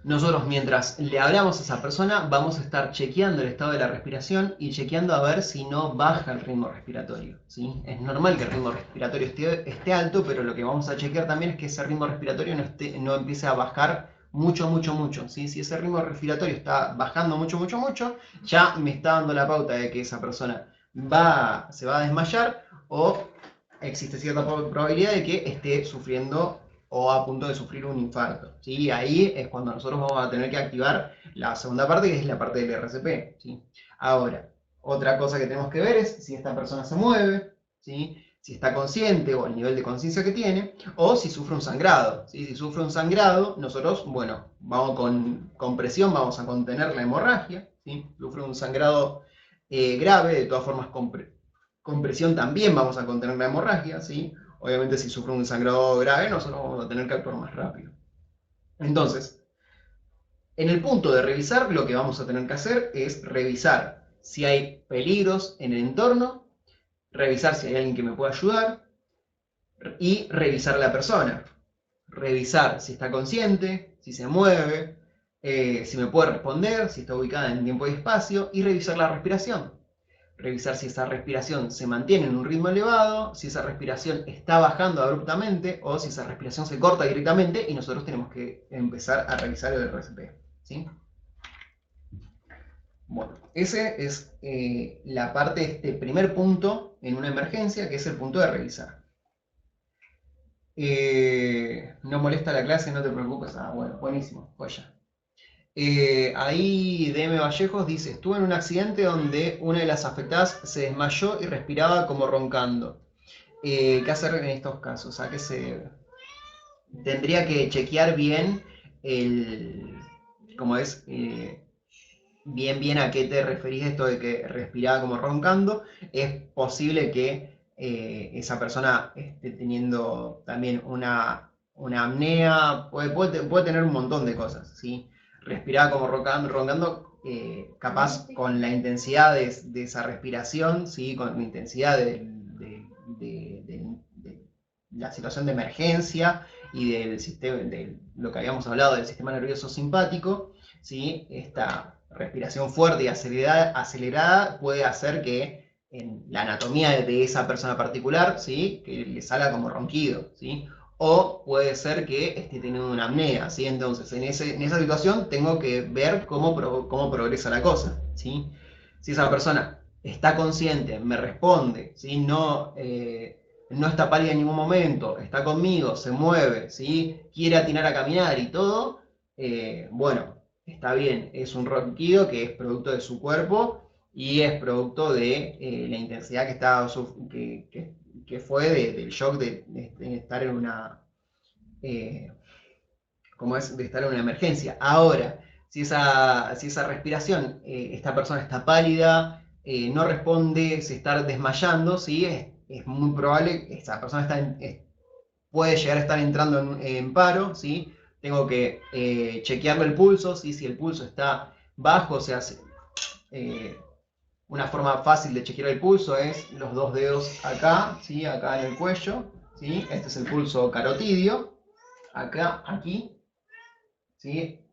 A: Nosotros mientras le hablamos a esa persona vamos a estar chequeando el estado de la respiración y chequeando a ver si no baja el ritmo respiratorio, ¿sí? Es normal que el ritmo respiratorio esté alto, pero lo que vamos a chequear también es que ese ritmo respiratorio no empiece a bajar mucho, ¿sí? Si ese ritmo respiratorio está bajando mucho, ya me está dando la pauta de que esa persona se va a desmayar, o existe cierta probabilidad de que esté sufriendo o a punto de sufrir un infarto, ¿sí? Ahí es cuando nosotros vamos a tener que activar la segunda parte, que es la parte del RCP, ¿sí? Ahora, otra cosa que tenemos que ver es si esta persona se mueve, ¿sí? Si está consciente o el nivel de conciencia que tiene, o si sufre un sangrado, ¿sí? Si sufre un sangrado, nosotros, bueno, vamos con presión, vamos a contener la hemorragia, ¿sí? Sufre un sangrado grave, de todas formas con presión también vamos a contener la hemorragia, ¿sí? Obviamente si sufre un sangrado grave, nosotros vamos a tener que actuar más rápido. Entonces, en el punto de revisar, lo que vamos a tener que hacer es revisar si hay peligros en el entorno, revisar si hay alguien que me pueda ayudar y revisar a la persona. Revisar si está consciente, si se mueve, si me puede responder, si está ubicada en tiempo y espacio y revisar la respiración. Revisar si esa respiración se mantiene en un ritmo elevado, si esa respiración está bajando abruptamente o si esa respiración se corta directamente y nosotros tenemos que empezar a revisar el RCP. ¿Sí? Bueno, ese es la parte de este primer punto en una emergencia, que es el punto de revisar. No molesta la clase, no te preocupes. Ah, bueno, buenísimo, joya. Ahí DM Vallejos dice, estuve en un accidente donde una de las afectadas se desmayó y respiraba como roncando. ¿Qué hacer en estos casos? ¿A qué se...? Tendría que chequear bien el... ¿Cómo es? Bien a qué te referís esto de que respiraba como roncando. Es posible que esa persona esté teniendo también una apnea, puede tener un montón de cosas, ¿sí? Respiraba como roncando, capaz con la intensidad de esa respiración, ¿sí? Con la intensidad de la situación de emergencia y del sistema, de lo que habíamos hablado del sistema nervioso simpático, ¿sí? Esta respiración fuerte y acelerada puede hacer que en la anatomía de esa persona particular, ¿sí? Que le salga como ronquido, ¿sí? O puede ser que esté teniendo una apnea, ¿sí? Entonces, en esa situación tengo que ver cómo progresa la cosa, ¿sí? Si esa persona está consciente, me responde, ¿sí? No está pálida en ningún momento, está conmigo, se mueve, ¿sí? Quiere atinar a caminar y todo, bueno, está bien, es un ronquido que es producto de su cuerpo y es producto de la intensidad que fue del shock de estar en una, ¿cómo es? De estar en una emergencia. Ahora, si esa respiración, esta persona está pálida, no responde, se está desmayando, ¿sí? Es muy probable que esa persona puede llegar a estar entrando en paro, ¿sí? Tengo que chequearle el pulso, ¿sí? Si el pulso está bajo, se hace una forma fácil de chequear el pulso es los dos dedos acá, ¿sí? Acá en el cuello, ¿sí? Este es el pulso carotidio, acá, aquí, ¿sí?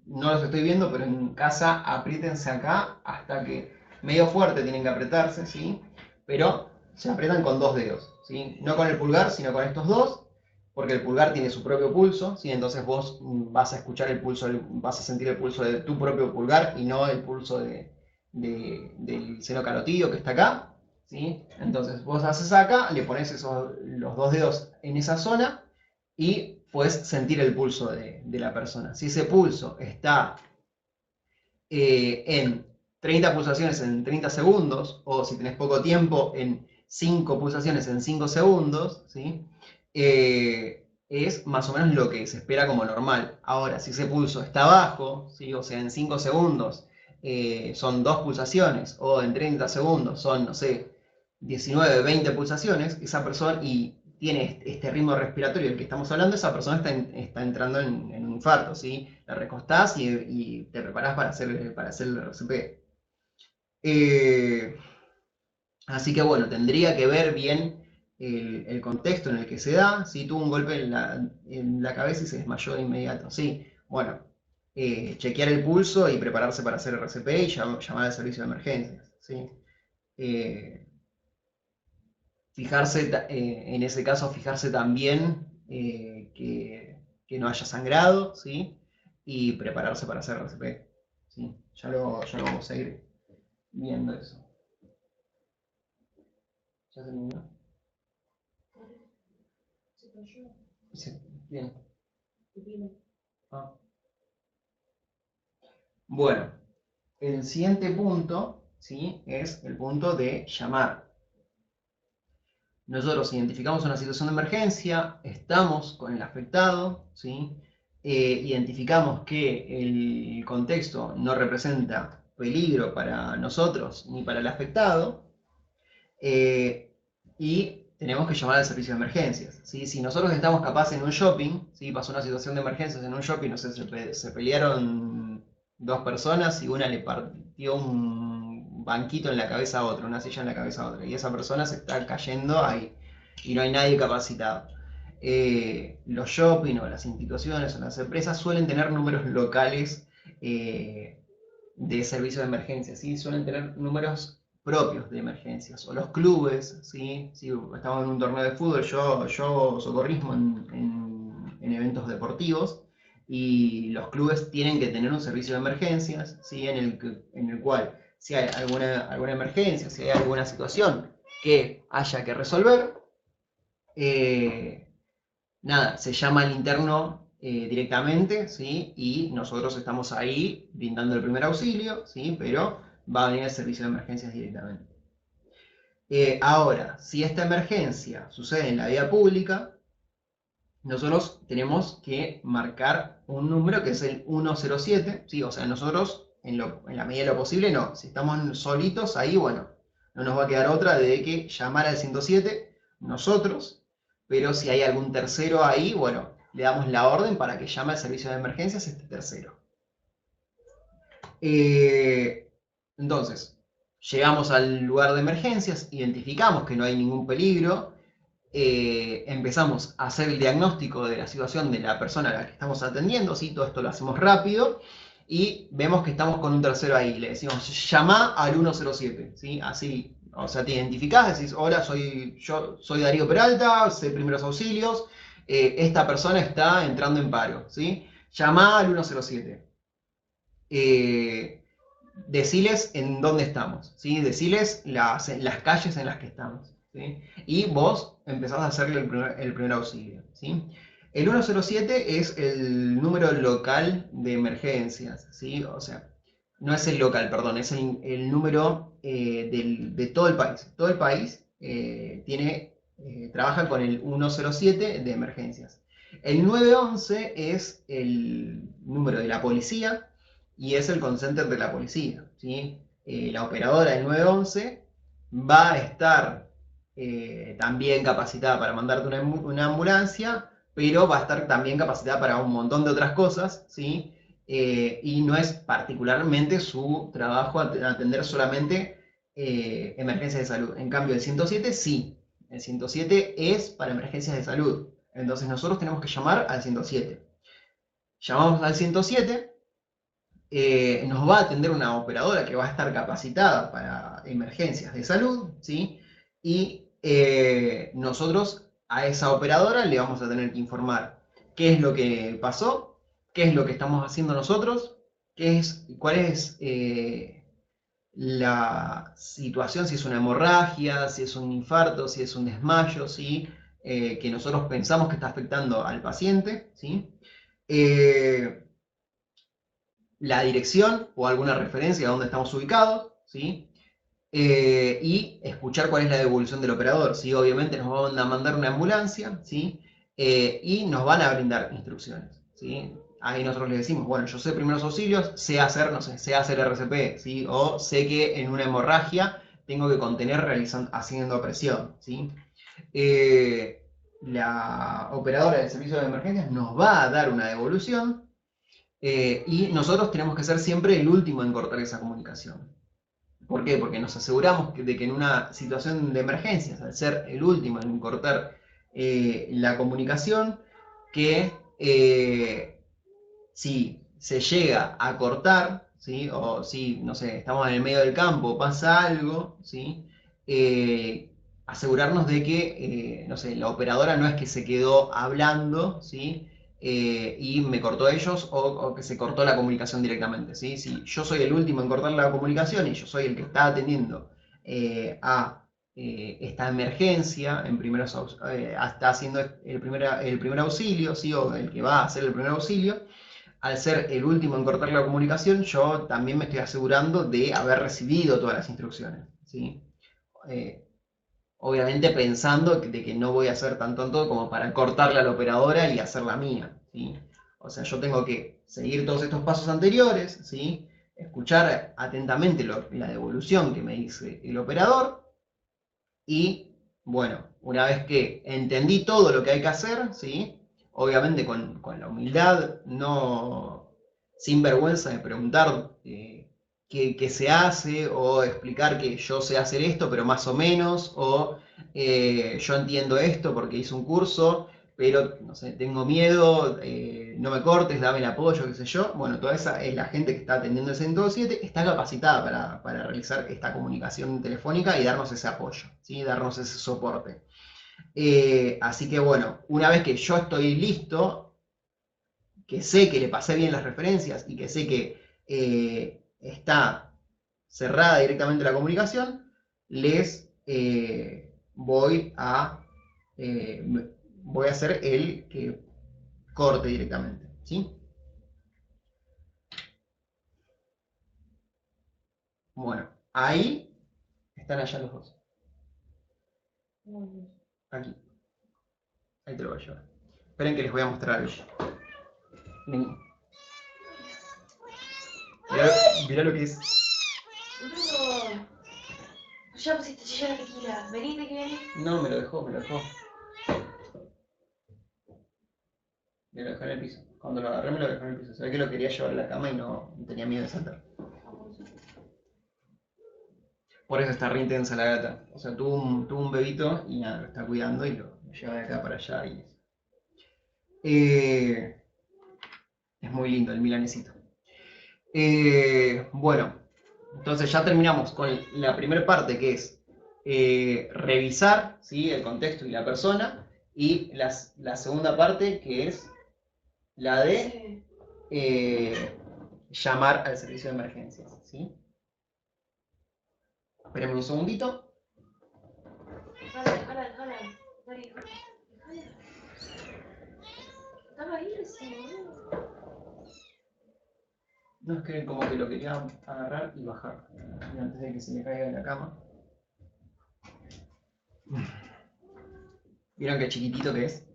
A: No los estoy viendo, pero en casa apriétense acá hasta que medio fuerte tienen que apretarse, ¿sí? Pero se aprietan con dos dedos, ¿sí? No con el pulgar, sino con estos dos, porque el pulgar tiene su propio pulso, ¿sí? Entonces vos vas a escuchar el pulso, vas a sentir el pulso de tu propio pulgar y no el pulso del seno carotidio que está acá, ¿sí? Entonces vos haces acá, le pones los dos dedos en esa zona y puedes sentir el pulso de la persona. Si ese pulso está en 30 pulsaciones en 30 segundos, o si tenés poco tiempo, en 5 pulsaciones en 5 segundos, ¿sí? Es más o menos lo que se espera como normal. Ahora, si ese pulso está bajo, ¿sí? O sea, en 5 segundos son 2 pulsaciones, o en 30 segundos son, no sé, 19, 20 pulsaciones, esa persona, y tiene este ritmo respiratorio del que estamos hablando, esa persona está entrando en un infarto, ¿sí? La recostás y te preparás para hacer el RCP. Así que bueno, tendría que ver bien el contexto en el que se da, si tuvo un golpe en la cabeza y se desmayó de inmediato, sí, bueno, chequear el pulso y prepararse para hacer el RCP y llamar al servicio de emergencias, ¿sí? Fijarse, en ese caso, fijarse también que no haya sangrado, ¿sí? Y prepararse para hacer RCP, ¿sí? Ya lo vamos a ir viendo eso. ¿Ya terminó? Sí, bien. Ah. Bueno, el siguiente punto, ¿sí? Es el punto de llamar. Nosotros identificamos una situación de emergencia, estamos con el afectado, ¿sí? Identificamos que el contexto no representa peligro para nosotros ni para el afectado, y tenemos que llamar al servicio de emergencias, ¿sí? Si nosotros estamos capaces en un shopping, ¿sí? Pasó una situación de emergencias en un shopping, no sé, se pelearon dos personas y una le partió un banquito en la cabeza a otra, una silla en la cabeza a otra, y esa persona se está cayendo ahí y no hay nadie capacitado. Los shopping o las instituciones o las empresas suelen tener números locales de servicio de emergencia, ¿sí? Suelen tener números propios de emergencias, o los clubes, ¿sí? Si estamos en un torneo de fútbol, yo socorrismo en eventos deportivos, y los clubes tienen que tener un servicio de emergencias, ¿sí? En el cual, si hay alguna emergencia, si hay alguna situación que haya que resolver, eh, nada, se llama al interno directamente, ¿sí? Y nosotros estamos ahí brindando el primer auxilio, ¿sí? Pero va a venir el servicio de emergencias directamente. Ahora, si esta emergencia sucede en la vía pública, nosotros tenemos que marcar un número que es el 107, ¿sí? O sea, nosotros, en la medida de lo posible, no. Si estamos solitos, ahí, bueno, no nos va a quedar otra de que llamar al 107 nosotros, pero si hay algún tercero ahí, bueno, le damos la orden para que llame al servicio de emergencias este tercero. Entonces, llegamos al lugar de emergencias, identificamos que no hay ningún peligro, empezamos a hacer el diagnóstico de la situación de la persona a la que estamos atendiendo, ¿sí? Todo esto lo hacemos rápido, y vemos que estamos con un tercero ahí. Le decimos, llama al 107, ¿sí? Así, o sea, te identificás, decís, hola, yo soy Darío Peralta, sé primeros auxilios, esta persona está entrando en paro, ¿sí? Llama al 107. Deciles en dónde estamos, ¿sí? Deciles las calles en las que estamos, ¿sí? Y vos empezás a hacerle el primer auxilio, ¿sí? El 107 es el número local de emergencias, ¿sí? O sea, no es el local, perdón, es el número de todo el país. Todo el país trabaja con el 107 de emergencias. El 911 es el número de la policía y es el call center de la policía, ¿sí? La operadora del 911 va a estar también capacitada para mandarte una ambulancia, pero va a estar también capacitada para un montón de otras cosas, ¿sí? Y no es particularmente su trabajo atender solamente emergencias de salud. En cambio, el 107 sí, el 107 es para emergencias de salud. Entonces nosotros tenemos que llamar al 107. Llamamos al 107, nos va a atender una operadora que va a estar capacitada para emergencias de salud, ¿sí? Y nosotros a esa operadora le vamos a tener que informar qué es lo que pasó, qué es lo que estamos haciendo nosotros, cuál es la situación, si es una hemorragia, si es un infarto, si es un desmayo, ¿sí? Que nosotros pensamos que está afectando al paciente, ¿sí? La dirección o alguna referencia a dónde estamos ubicados, ¿sí? Y escuchar cuál es la devolución del operador, ¿sí? Obviamente nos van a mandar una ambulancia, ¿sí? Y nos van a brindar instrucciones, ¿sí? Ahí nosotros les decimos, bueno, yo sé primeros auxilios, sé hacer, no sé, sé hacer RCP, ¿sí? O sé que en una hemorragia tengo que contener haciendo presión, ¿sí? La operadora del servicio de emergencias nos va a dar una devolución, y nosotros tenemos que ser siempre el último en cortar esa comunicación. ¿Por qué? Porque nos aseguramos de que en una situación de emergencias, al ser el último en cortar la comunicación, que si se llega a cortar, ¿sí? O si, no sé, estamos en el medio del campo, pasa algo, ¿sí? Asegurarnos de que, no sé, la operadora no es que se quedó hablando, ¿sí? Y me cortó a ellos, o que se cortó la comunicación directamente, ¿sí? Si yo soy el último en cortar la comunicación y yo soy el que está atendiendo a esta emergencia, está haciendo el primer auxilio, ¿sí? O el que va a hacer el primer auxilio, al ser el último en cortar la comunicación, yo también me estoy asegurando de haber recibido todas las instrucciones, ¿sí? Obviamente pensando de que no voy a ser tan tonto como para cortarle a la operadora y hacer la mía, ¿sí? O sea, yo tengo que seguir todos estos pasos anteriores, ¿sí? Escuchar atentamente la devolución que me dice el operador y, bueno, una vez que entendí todo lo que hay que hacer, ¿sí? Obviamente con la humildad, no sin vergüenza de preguntar qué se hace o explicar que yo sé hacer esto, pero más o menos, o yo entiendo esto porque hice un curso, pero no sé, tengo miedo, no me cortes, dame el apoyo, qué sé yo. Bueno, toda esa es la gente que está atendiendo el 107, está capacitada para realizar esta comunicación telefónica y darnos ese apoyo, ¿sí? Darnos ese soporte. Así que bueno, una vez que yo estoy listo, que sé que le pasé bien las referencias y que sé que está cerrada directamente la comunicación, les eh, voy a hacer el que corte directamente, ¿sí? Bueno, ahí están allá los dos. Aquí. Ahí te lo voy a llevar. Esperen que les voy a mostrar algo. Vení. Mirá lo que es.
B: Boludo. Ya pusiste chillar la tequila. Venite que venís.
A: No, me lo dejó, me lo dejó. Me lo dejó en el piso. Cuando lo agarré me lo dejó en el piso. Se ve que lo quería llevar a la cama y no tenía miedo de saltar. Por eso está re intensa la gata. O sea, tuvo un bebito y nada, lo está cuidando y lo lleva de acá para allá. Eh, es muy lindo el milanesito. Bueno, entonces ya terminamos con la primera parte que es revisar, ¿sí? El contexto y la persona. Y la segunda parte que es la de llamar al servicio de emergencias, ¿sí? Espérenme un segundito.
B: Jala. Estaba ahí recién, boludo.
A: No, es que como que lo quería agarrar y bajar antes de que se me caiga de la cama. ¿Vieron qué chiquitito que es?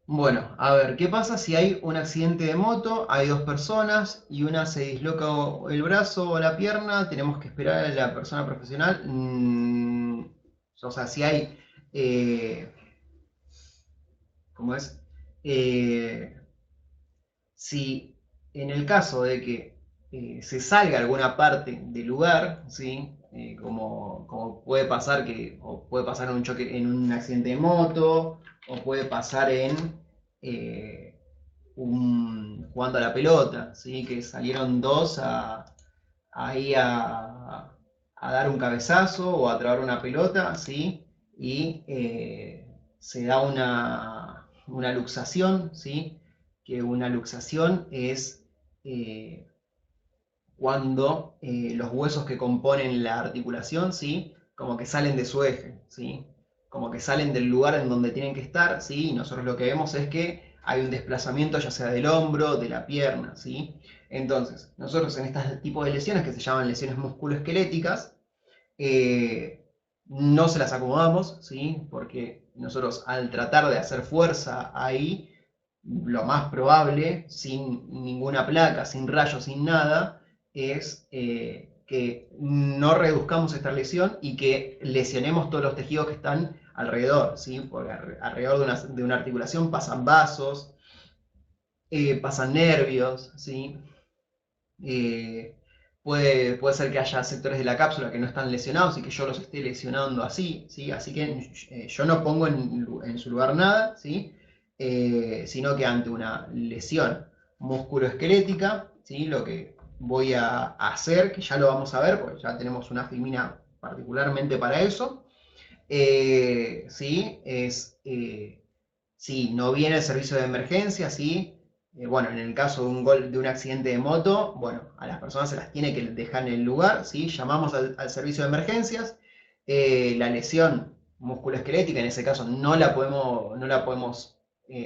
A: Bueno, a ver, ¿qué pasa si hay un accidente de moto? Hay dos personas y una se disloca el brazo o la pierna, tenemos que esperar a la persona profesional. O sea, si hay, ¿cómo es? Eh, si en el caso de que se salga alguna parte del lugar, ¿sí? Como puede pasar o puede pasar en un choque, en un accidente de moto, o puede pasar en eh, jugando a la pelota, ¿sí? Que salieron dos ahí a dar un cabezazo o a trabar una pelota, ¿sí? Y se da una luxación, ¿sí? Que una luxación es cuando los huesos que componen la articulación, ¿sí? Como que salen de su eje, ¿sí? Como que salen del lugar en donde tienen que estar, ¿sí? Y nosotros lo que vemos es que hay un desplazamiento ya sea del hombro, de la pierna, ¿sí? Entonces, nosotros en este tipo de lesiones que se llaman lesiones musculoesqueléticas, no se las acomodamos, ¿sí? Porque nosotros al tratar de hacer fuerza ahí, lo más probable, sin ninguna placa, sin rayos, sin nada, es que no reduzcamos esta lesión y que lesionemos todos los tejidos que están alrededor, ¿sí? Porque alrededor de una articulación pasan vasos, pasan nervios, ¿sí? Puede ser que haya sectores de la cápsula que no están lesionados y que yo los esté lesionando así, ¿sí? Así que yo no pongo en su lugar nada, ¿sí? Sino que ante una lesión musculoesquelética, ¿sí? Lo que voy a hacer, que ya lo vamos a ver, porque ya tenemos una filmina particularmente para eso, ¿sí? Si no viene el servicio de emergencia, ¿sí? Bueno, en el caso de un accidente de moto, bueno, a las personas se las tiene que dejar en el lugar, ¿sí? Llamamos al servicio de emergencias, la lesión musculoesquelética, en ese caso no la podemos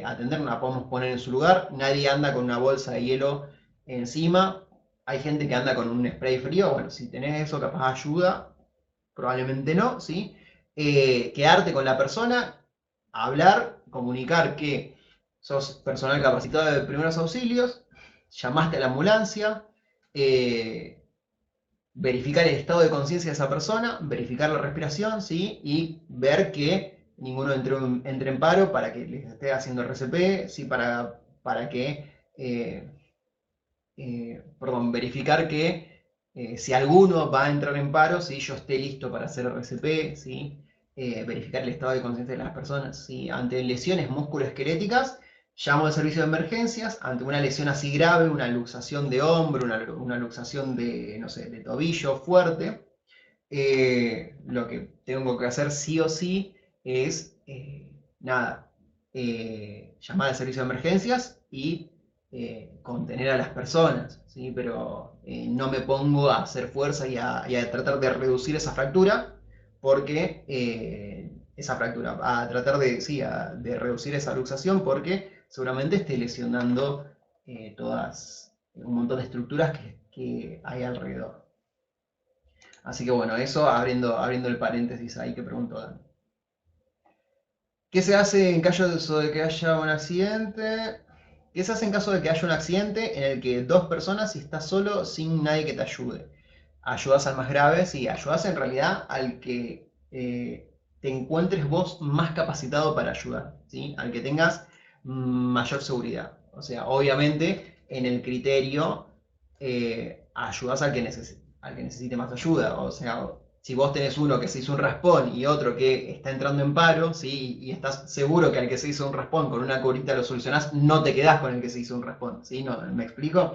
A: atender, no la podemos poner en su lugar. Nadie anda con una bolsa de hielo encima. Hay gente que anda con un spray frío. Bueno, si tenés eso, capaz ayuda. Probablemente no, ¿sí? Quedarte con la persona, hablar, comunicar que sos personal capacitado de primeros auxilios, llamaste a la ambulancia, eh, verificar el estado de conciencia de esa persona, verificar la respiración, ¿sí? Y ver que ninguno entre en paro para que les esté haciendo RCP, ¿sí? Para que, perdón, verificar que si alguno va a entrar en paro, ¿sí? Yo esté listo para hacer RCP, ¿sí? Verificar el estado de conciencia de las personas, ¿sí? Ante lesiones musculoesqueléticas, llamo al servicio de emergencias. Ante una lesión así grave, una luxación de hombro, una luxación de, no sé, de tobillo fuerte, lo que tengo que hacer sí o sí es, nada, llamar al servicio de emergencias y contener a las personas, ¿sí? Pero no me pongo a hacer fuerza y a tratar de reducir esa fractura, porque esa fractura, a tratar de, sí, de reducir esa luxación, porque seguramente esté lesionando un montón de estructuras que hay alrededor. Así que bueno, eso abriendo el paréntesis ahí que preguntó Dan. ¿Qué se hace en caso de que haya un accidente? ¿Qué se hace en caso de que haya un accidente en el que dos personas y estás solo sin nadie que te ayude? ¿Ayudas al más grave? Sí, ayudas en realidad al que te encuentres vos más capacitado para ayudar, ¿sí? Al que tengas mayor seguridad. O sea, obviamente en el criterio ayudas al que necesite más ayuda. O sea, si vos tenés uno que se hizo un raspón y otro que está entrando en paro, ¿sí? Y estás seguro que al que se hizo un raspón con una curita lo solucionás, no te quedás con el que se hizo un raspón, ¿sí? No, ¿me explico?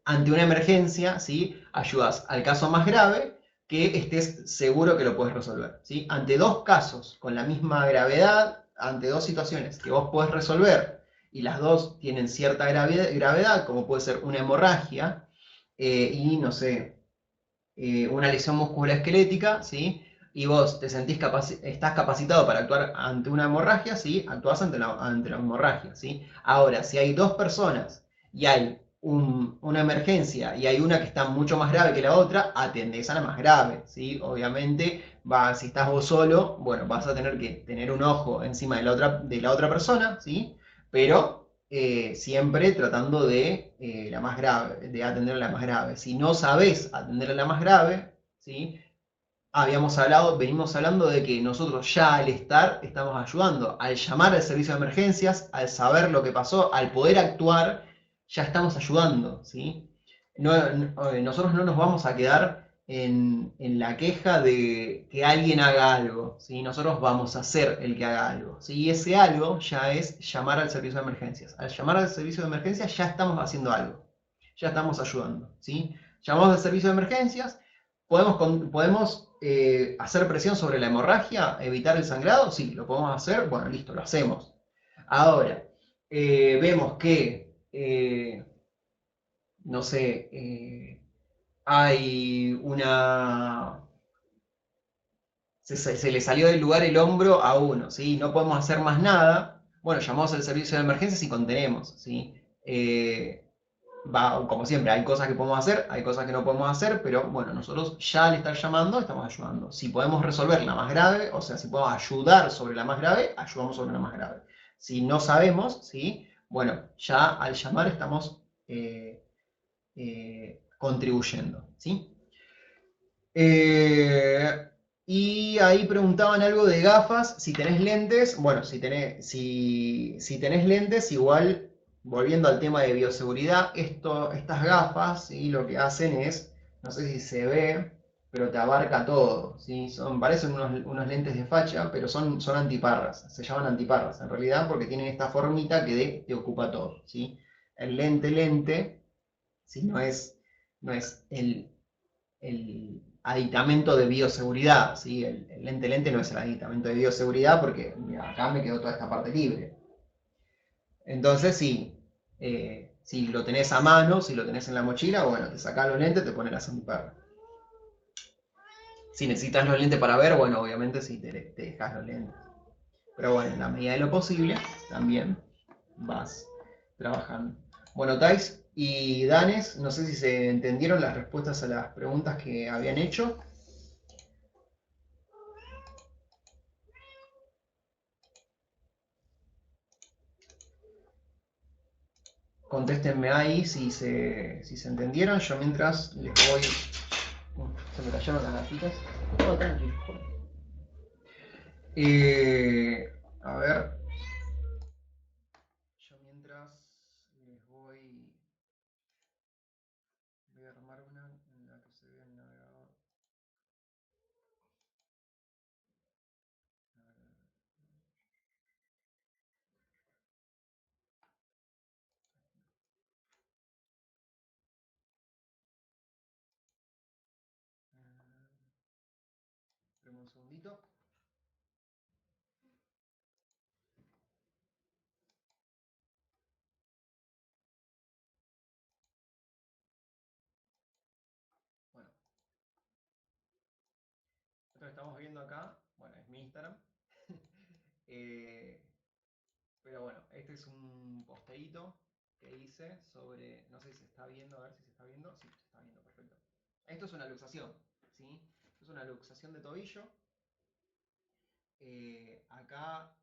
A: Ante una emergencia, ¿sí? Ayudas al caso más grave que estés seguro que lo puedes resolver, ¿sí? Ante dos casos con la misma gravedad, ante dos situaciones que vos podés resolver y las dos tienen cierta gravedad, como puede ser una hemorragia y, no sé, una lesión musculoesquelética, ¿sí? Y vos te sentís estás capacitado para actuar ante una hemorragia, ¿sí? Actuás ante la hemorragia, ¿sí? Ahora, si hay dos personas y hay una emergencia y hay una que está mucho más grave que la otra, atendés a la más grave, ¿sí? Obviamente, si estás vos solo, bueno, vas a tener que tener un ojo encima de la otra persona, ¿sí? Pero siempre tratando la más grave, de atender a la más grave. Si no sabes atender a la más grave, ¿sí? Venimos hablando de que nosotros ya al estar estamos ayudando, al llamar al servicio de emergencias, al saber lo que pasó, al poder actuar, ya estamos ayudando, ¿sí? Nosotros no nos vamos a quedar en la queja de que alguien haga algo, ¿sí? Nosotros vamos a ser el que haga algo, ¿sí? Y ese algo ya es llamar al servicio de emergencias. Al llamar al servicio de emergencias ya estamos haciendo algo, ya estamos ayudando, ¿sí? Llamamos al servicio de emergencias. ¿Podemos hacer presión sobre la hemorragia, evitar el sangrado? Sí, lo podemos hacer. Bueno, listo, lo hacemos. Ahora, vemos que, no sé, hay una... Se le salió del lugar el hombro a uno, ¿sí? No podemos hacer más nada. Bueno, llamamos al servicio de emergencias y contenemos, ¿sí? Como siempre, hay cosas que podemos hacer, hay cosas que no podemos hacer, pero bueno, nosotros ya al estar llamando, estamos ayudando. Si podemos resolver la más grave, o sea, si podemos ayudar sobre la más grave, ayudamos sobre la más grave. Si no sabemos, ¿sí? Bueno, ya al llamar estamos contribuyendo, ¿sí? Y ahí preguntaban algo de gafas, si tenés lentes, bueno, si tenés lentes, igual, volviendo al tema de bioseguridad, estas gafas, ¿sí? Lo que hacen es, no sé si se ve, pero te abarca todo, ¿sí? Parecen unos lentes de facha, pero son antiparras, se llaman antiparras en realidad porque tienen esta formita que te ocupa todo, ¿sí? El lente, ¿sí? No es el aditamento de bioseguridad, ¿sí? El lente no es el aditamento de bioseguridad porque mira, acá me quedó toda esta parte libre. Entonces, sí, si lo tenés a mano, si lo tenés en la mochila, bueno, te sacás los lentes, te pones las antiparras. Si necesitas los lentes para ver, bueno, obviamente sí te dejas los lentes. Pero bueno, en la medida de lo posible, también vas trabajando. Bueno, Thais y Danes, no sé si se entendieron las respuestas a las preguntas que habían hecho. Contéstenme ahí si se entendieron. Yo mientras les voy. Se me cayeron las gatitas. Oh, tranquilo. A ver. Yo mientras les voy a armar una en la que se vea el navegador. Esperen un segundito. Bueno, esto que estamos viendo acá, bueno, es mi Instagram. Eh, pero bueno, este es un posteíto que hice sobre, no sé si se está viendo, a ver si se está viendo. Sí, se está viendo, perfecto. Esto es una luxación, ¿sí? Esto es una luxación de tobillo. Acá,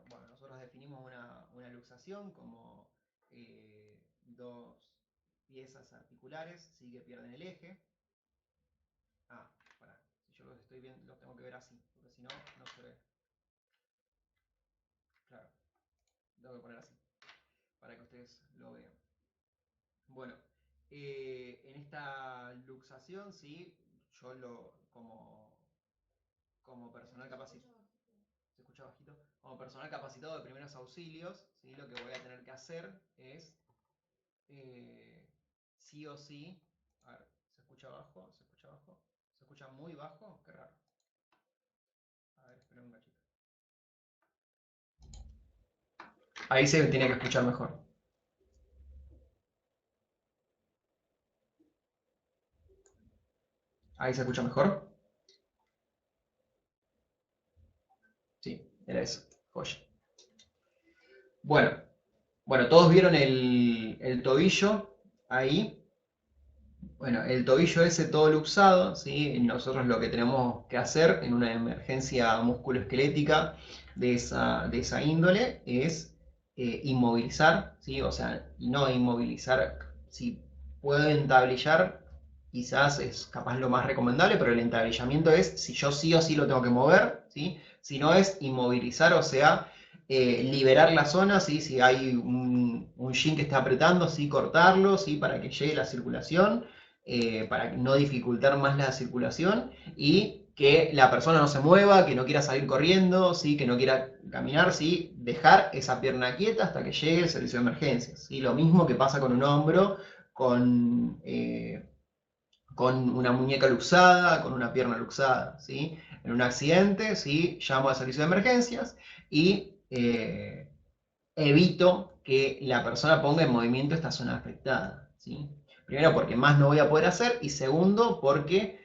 A: bueno, nosotros definimos una luxación como dos piezas articulares, sí que pierden el eje. Ah, pará, si yo los estoy viendo, los tengo que ver así, porque si no, no se ve. Claro, tengo que poner así, para que ustedes lo vean. Bueno, en esta luxación, sí, yo como personal capacitado, ¿se escucha bajito? Como personal capacitado de primeros auxilios, ¿sí? Lo que voy a tener que hacer es, eh, sí o sí, a ver, ¿se escucha bajo? ¿Se escucha bajo? ¿Se escucha muy bajo? Qué raro. A ver, espera un cachito. Ahí se tiene que escuchar mejor. Ahí se escucha mejor. Sí, era eso. Joya. Bueno, bueno, todos vieron el tobillo ahí. Bueno, el tobillo ese todo luxado, ¿sí? Nosotros lo que tenemos que hacer en una emergencia musculoesquelética de esa índole es inmovilizar, ¿sí? O sea, no inmovilizar, si puedo entablillar, quizás es capaz lo más recomendable, pero el entablillamiento es si yo sí o sí lo tengo que mover, ¿sí? Si no es inmovilizar, o sea, liberar la zona, ¿sí? Si hay un shin que está apretando, ¿sí? Cortarlo, ¿sí? Para que llegue la circulación, para no dificultar más la circulación y que la persona no se mueva, que no quiera salir corriendo, ¿sí? Que no quiera caminar, ¿sí? Dejar esa pierna quieta hasta que llegue el servicio de emergencias. ¿Sí? Lo mismo que pasa con un hombro, con una muñeca luxada, con una pierna luxada. ¿Sí? En un accidente, ¿sí? Llamo al servicio de emergencias y evito que la persona ponga en movimiento esta zona afectada. ¿Sí? Primero porque más no voy a poder hacer y segundo porque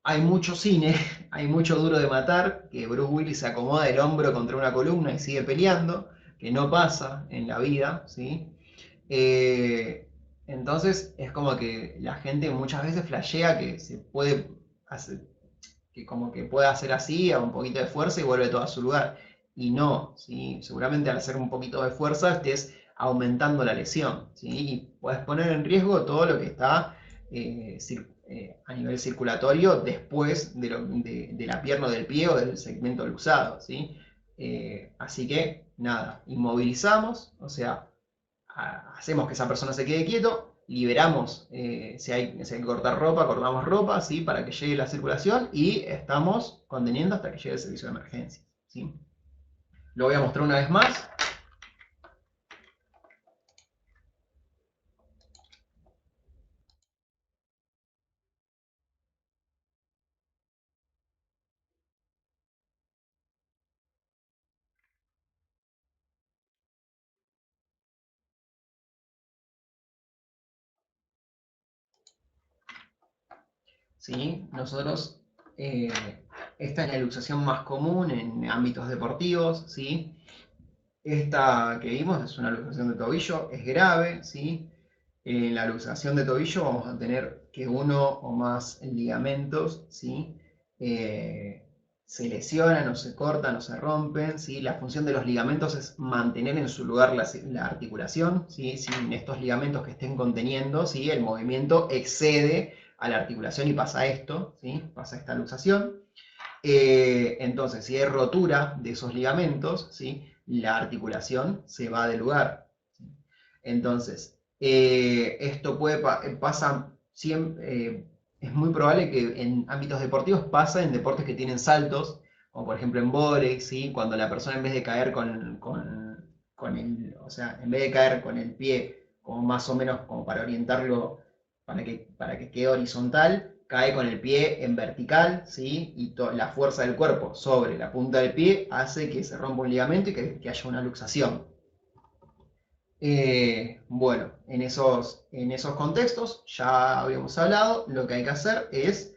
A: hay mucho cine, hay mucho duro de matar, que Bruce Willis se acomoda el hombro contra una columna y sigue peleando, que no pasa en la vida. ¿Sí? Eh, entonces es como que la gente muchas veces flashea que se puede hacer, que como que puede hacer así, a un poquito de fuerza y vuelve todo a su lugar. Y no, ¿sí? Seguramente al hacer un poquito de fuerza estés aumentando la lesión, ¿sí? Y puedes poner en riesgo todo lo que está a nivel circulatorio después de la pierna o del pie o del segmento luxado, ¿sí? Así que, nada, inmovilizamos, o sea, hacemos que esa persona se quede quieto, liberamos, si hay que cortar ropa, cortamos ropa, ¿sí? Para que llegue la circulación y estamos conteniendo hasta que llegue el servicio de emergencia. ¿Sí? Lo voy a mostrar una vez más. ¿sí? Nosotros, esta es la luxación más común en ámbitos deportivos, ¿sí? Esta que vimos es una luxación de tobillo, es grave, ¿sí? En la luxación de tobillo vamos a tener que uno o más ligamentos, ¿sí? Se lesionan o se cortan o se rompen, ¿sí? La función de los ligamentos es mantener en su lugar la articulación, ¿sí? Sin estos ligamentos que estén conteniendo, ¿sí? El movimiento excede a la articulación y pasa esto, ¿sí? Pasa esta luxación. Entonces, si hay rotura de esos ligamentos, ¿sí? La articulación se va del lugar. ¿Sí? Entonces, esto pasa siempre, es muy probable que en ámbitos deportivos pasa en deportes que tienen saltos, como por ejemplo en vóley, ¿sí? Cuando la persona en vez de caer con el, o sea, en vez de caer con el pie como más o menos como para orientarlo para que quede horizontal, cae con el pie en vertical, ¿sí? Y la fuerza del cuerpo sobre la punta del pie hace que se rompa un ligamento y que haya una luxación. Bueno, en esos contextos ya habíamos hablado, lo que hay que hacer es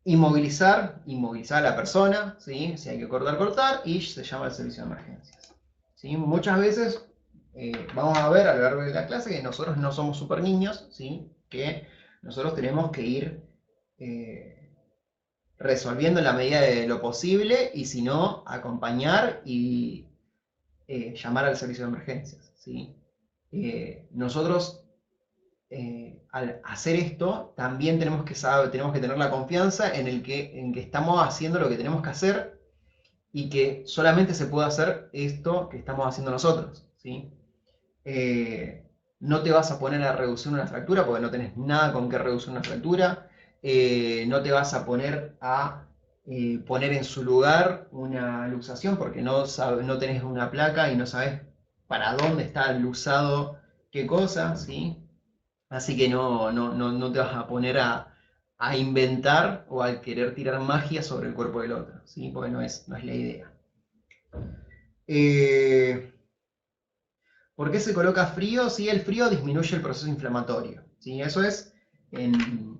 A: inmovilizar a la persona, ¿sí? Si hay que cortar, cortar, y se llama el servicio de emergencias. ¿Sí? Muchas veces vamos a ver a lo largo de la clase que nosotros no somos super niños, ¿sí? Que nosotros tenemos que ir resolviendo en la medida de lo posible y si no, acompañar y llamar al servicio de emergencias, ¿sí? Nosotros al hacer esto, también tenemos que tener la confianza en que estamos haciendo lo que tenemos que hacer y que solamente se puede hacer esto que estamos haciendo nosotros, ¿sí? No te vas a poner a reducir una fractura porque no tenés nada con qué reducir una fractura. No te vas a poner a poner en su lugar una luxación porque no tenés una placa y no sabes para dónde está luxado qué cosa, ¿sí? Así que no te vas a poner a inventar o a querer tirar magia sobre el cuerpo del otro, ¿sí? Porque no es la idea. ¿Por qué se coloca frío? Sí, el frío disminuye el proceso inflamatorio, ¿sí? Eso es en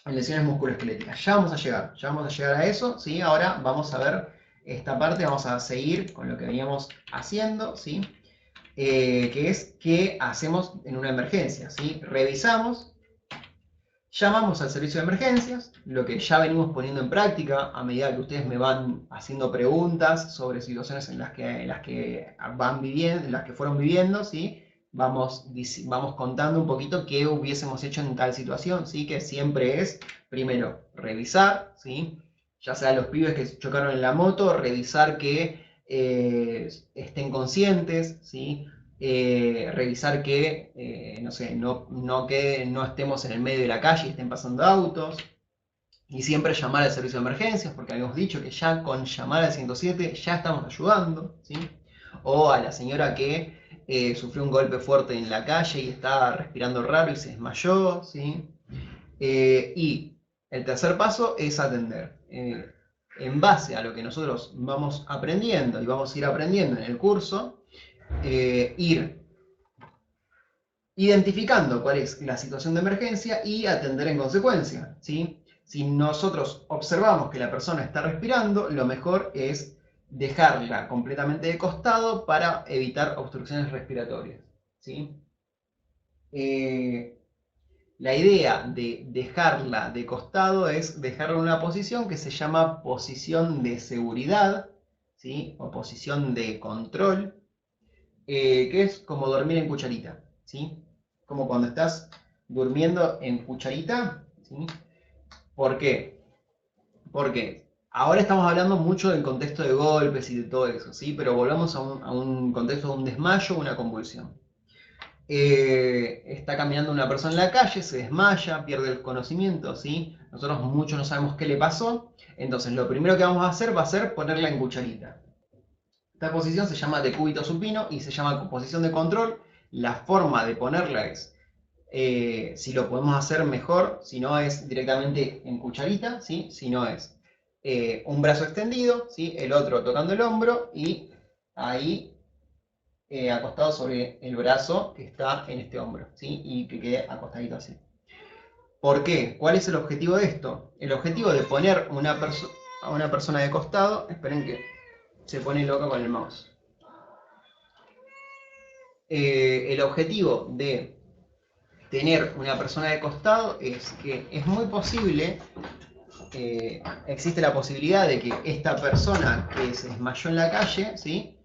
A: lesiones musculoesqueléticas. Ya vamos a llegar a eso, ¿sí? Ahora vamos a ver esta parte, vamos a seguir con lo que veníamos haciendo, ¿sí? Que es qué hacemos en una emergencia, ¿sí? Revisamos. Llamamos al servicio de emergencias, lo que ya venimos poniendo en práctica a medida que ustedes me van haciendo preguntas sobre situaciones en las que van viviendo, en las que fueron viviendo, ¿sí? Vamos contando un poquito qué hubiésemos hecho en tal situación, ¿sí? Que siempre es, primero, revisar, ¿sí? Ya sea los pibes que chocaron en la moto, revisar que estén conscientes, ¿sí? Revisar que, no sé, no estemos en el medio de la calle y estén pasando autos. Y siempre llamar al servicio de emergencias, porque habíamos dicho que ya con llamar al 107 ya estamos ayudando, ¿sí? O a la señora que sufrió un golpe fuerte en la calle y está respirando raro y se desmayó, ¿sí? Y el tercer paso es atender. En base a lo que nosotros vamos aprendiendo y vamos a ir aprendiendo en el curso, ir identificando cuál es la situación de emergencia y atender en consecuencia, ¿sí? Si nosotros observamos que la persona está respirando, lo mejor es dejarla completamente de costado para evitar obstrucciones respiratorias, ¿sí? La idea de dejarla de costado es dejarla en una posición que se llama posición de seguridad, ¿sí? O posición de control, que es como dormir en cucharita, ¿sí? Como cuando estás durmiendo en cucharita, ¿sí? ¿Por qué? Porque ahora estamos hablando mucho del contexto de golpes y de todo eso, ¿sí? Pero volvamos a un contexto de un desmayo o una convulsión. Está caminando una persona en la calle, se desmaya, pierde el conocimiento, ¿sí? Nosotros muchos no sabemos qué le pasó, entonces lo primero que vamos a hacer va a ser ponerla en cucharita. Esta posición se llama decúbito supino y se llama posición de control. La forma de ponerla es, si lo podemos hacer mejor, si no es directamente en cucharita, ¿sí? Si no es un brazo extendido, ¿sí? El otro tocando el hombro y ahí acostado sobre el brazo que está en este hombro, ¿sí? Y que quede acostadito así. ¿Por qué? ¿Cuál es el objetivo de esto? El objetivo de poner a una persona de costado, esperen que se pone loca con el mouse. El objetivo de tener una persona de costado es que es muy posible, existe la posibilidad de que esta persona que se desmayó en la calle, ¿sí?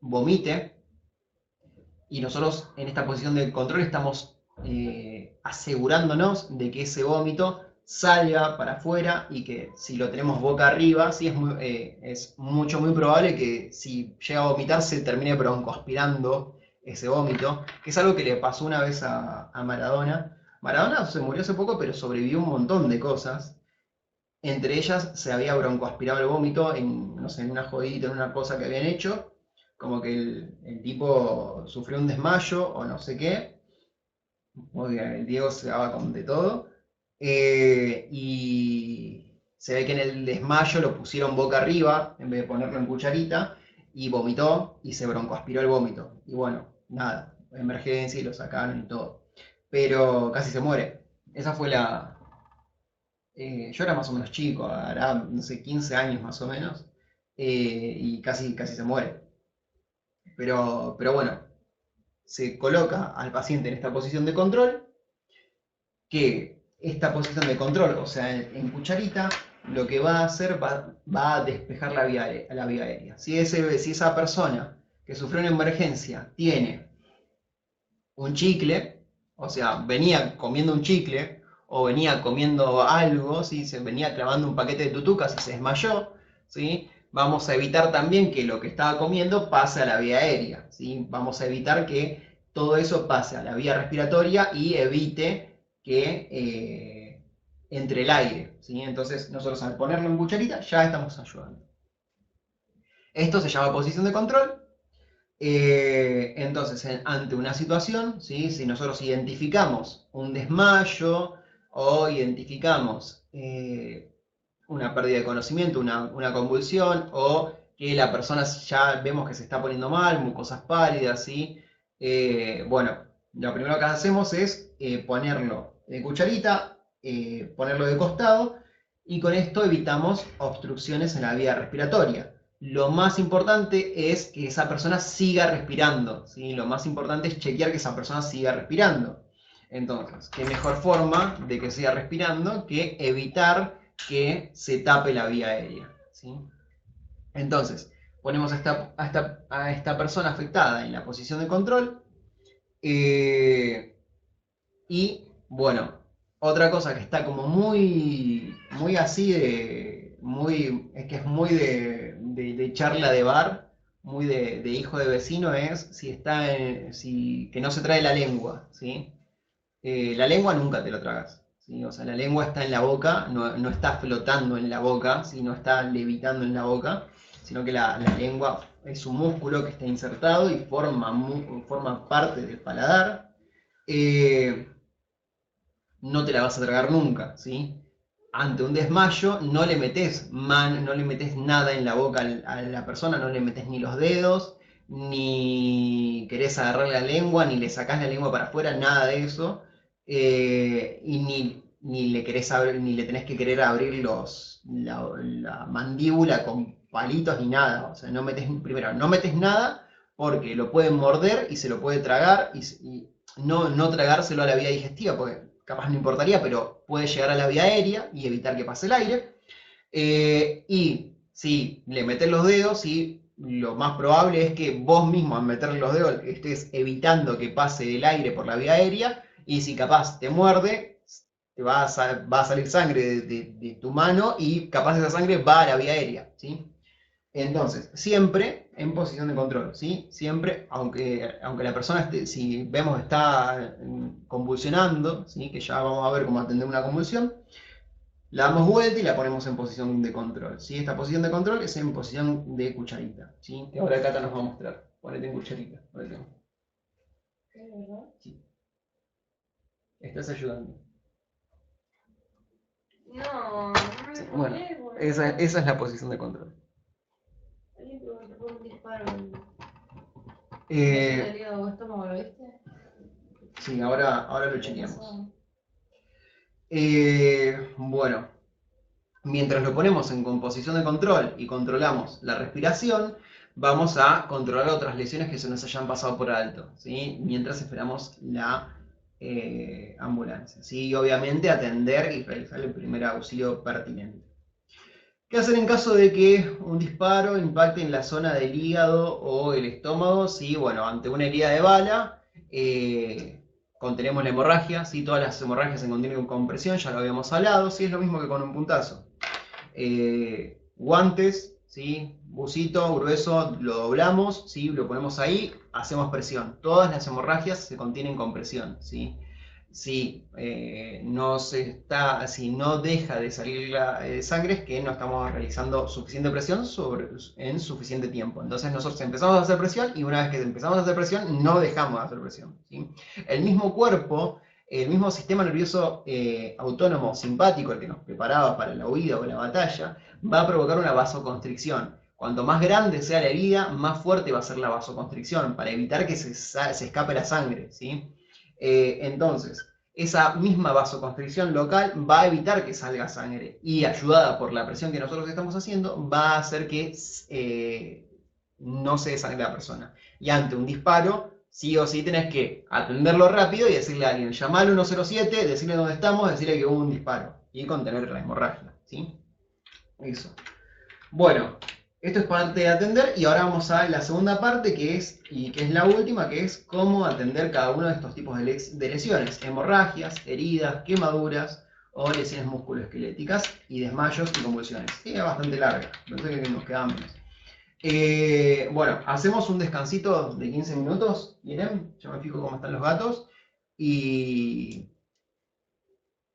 A: Vomite, y nosotros en esta posición de control estamos asegurándonos de que ese vómito salga para afuera y que si lo tenemos boca arriba, sí es muy probable que si llega a vomitar se termine broncoaspirando ese vómito, que es algo que le pasó una vez a Maradona. Maradona se murió hace poco, pero sobrevivió un montón de cosas. Entre ellas se había broncoaspirado el vómito en, no sé, en una jodita, en una cosa que habían hecho, como que el tipo sufrió un desmayo o no sé qué, muy bien, el Diego se daba con de todo, y se ve que en el desmayo lo pusieron boca arriba en vez de ponerlo en cucharita, y vomitó y se broncoaspiró el vómito. Y bueno, nada, emergencia y lo sacaron y todo. Pero casi se muere. Esa fue la, yo era más o menos chico, hará, no sé, 15 años más o menos, y casi se muere. Pero bueno, se coloca al paciente en esta posición de control, que esta posición de control, o sea, en cucharita, lo que va a hacer va a despejar la vía aérea. Si esa persona que sufrió una emergencia tiene un chicle, o sea, venía comiendo un chicle o venía comiendo algo, ¿sí? Se venía clavando un paquete de tutucas y se desmayó, ¿sí? Vamos a evitar también que lo que estaba comiendo pase a la vía aérea, ¿sí? Vamos a evitar que todo eso pase a la vía respiratoria y evite que entre el aire, ¿sí? Entonces nosotros al ponerlo en cucharita ya estamos ayudando. Esto se llama posición de control. Entonces, ante una situación, ¿sí? Si nosotros identificamos un desmayo o identificamos una pérdida de conocimiento, una convulsión, o que la persona ya vemos que se está poniendo mal, mucosas pálidas, ¿sí? Bueno, lo primero que hacemos es ponerlo de cucharita, ponerlo de costado, y con esto evitamos obstrucciones en la vía respiratoria. Lo más importante es que esa persona siga respirando, ¿sí? Lo más importante es chequear que esa persona siga respirando. Entonces, ¿qué mejor forma de que siga respirando que evitar que se tape la vía aérea, ¿sí? Entonces, ponemos a esta persona afectada en la posición de control, y bueno, otra cosa que está como muy así es que es muy de charla de bar, muy de hijo de vecino, es que no se trae la lengua, ¿sí? La lengua nunca te lo tragas, ¿sí? O sea, la lengua está en la boca, no está flotando en la boca, ¿sí? No está levitando en la boca, sino que la lengua es un músculo que está insertado y forma parte del paladar. Eh, no te la vas a tragar nunca, ¿sí? Ante un desmayo no le metes nada en la boca a la persona, no le metes ni los dedos, ni querés agarrar la lengua, ni le sacás la lengua para afuera, nada de eso. Y ni le querés ni le tenés que querer abrir la mandíbula con palitos ni nada. O sea, primero, no metes nada porque lo pueden morder y se lo puede tragar y no tragárselo a la vía digestiva, porque capaz no importaría, pero puede llegar a la vía aérea y evitar que pase el aire. Y si le metes los dedos, ¿sí? Lo más probable es que vos mismo al meterle los dedos estés evitando que pase el aire por la vía aérea, y si capaz te muerde, va a salir sangre de tu mano y capaz esa sangre va a la vía aérea, ¿sí? Entonces, siempre en posición de control, ¿sí? Siempre, aunque la persona si vemos que está convulsionando, ¿sí? Que ya vamos a ver cómo atender una convulsión, la damos vuelta y la ponemos en posición de control, ¿sí? Esta posición de control es en posición de cucharita, ¿sí? Que ahora Cata nos va a mostrar. Ponete en cucharita. Ponete.
B: ¿Es verdad?
A: Sí. Estás ayudando.
B: No, no me
A: Sí, bueno,
B: spoilees, boludo.
A: esa es la posición de control.
B: Alguien preguntó por un disparo en
A: Eh,
B: el hígado o estómago, ¿lo viste?
A: sí, ahora lo
B: ¿Qué
A: chequeamos.
B: pasó?
A: Bueno, mientras lo ponemos en composición de control y controlamos la respiración, vamos a controlar otras lesiones que se nos hayan pasado por alto, ¿sí? Mientras esperamos la ambulancia, ¿sí? Y obviamente atender y realizar el primer auxilio pertinente. ¿Qué hacer en caso de que un disparo impacte en la zona del hígado o el estómago? Sí, bueno, ante una herida de bala, contenemos la hemorragia, ¿sí? Todas las hemorragias se contienen con compresión, ya lo habíamos hablado, ¿sí? Es lo mismo que con un puntazo. Guantes, ¿sí? Bucito grueso, lo doblamos, ¿sí? Lo ponemos ahí, hacemos presión. Todas las hemorragias se contienen con presión, ¿sí? Si si no deja de salir la sangre, es que no estamos realizando suficiente presión en suficiente tiempo. Entonces nosotros empezamos a hacer presión y una vez que empezamos a hacer presión, no dejamos de hacer presión, ¿sí? El mismo cuerpo, el mismo sistema nervioso autónomo simpático, el que nos preparaba para la huida o la batalla, va a provocar una vasoconstricción. Cuanto más grande sea la herida, más fuerte va a ser la vasoconstricción, para evitar que se escape la sangre, ¿sí? Entonces, esa misma vasoconstricción local va a evitar que salga sangre y ayudada por la presión que nosotros estamos haciendo, va a hacer que no se desangre la persona. Y ante un disparo, sí o sí tenés que atenderlo rápido y decirle a alguien, llamar al 107, decirle dónde estamos, decirle que hubo un disparo y contener la hemorragia, ¿sí? Eso. Bueno, esto es parte de atender y ahora vamos a la segunda parte que es la última, que es cómo atender cada uno de estos tipos de lesiones, hemorragias, heridas, quemaduras o lesiones musculoesqueléticas y desmayos y convulsiones. Sí, es bastante larga, pensé que nos quedaba menos. Bueno, hacemos un descansito de 15 minutos, ¿miren? Yo me fijo cómo están los gatos y,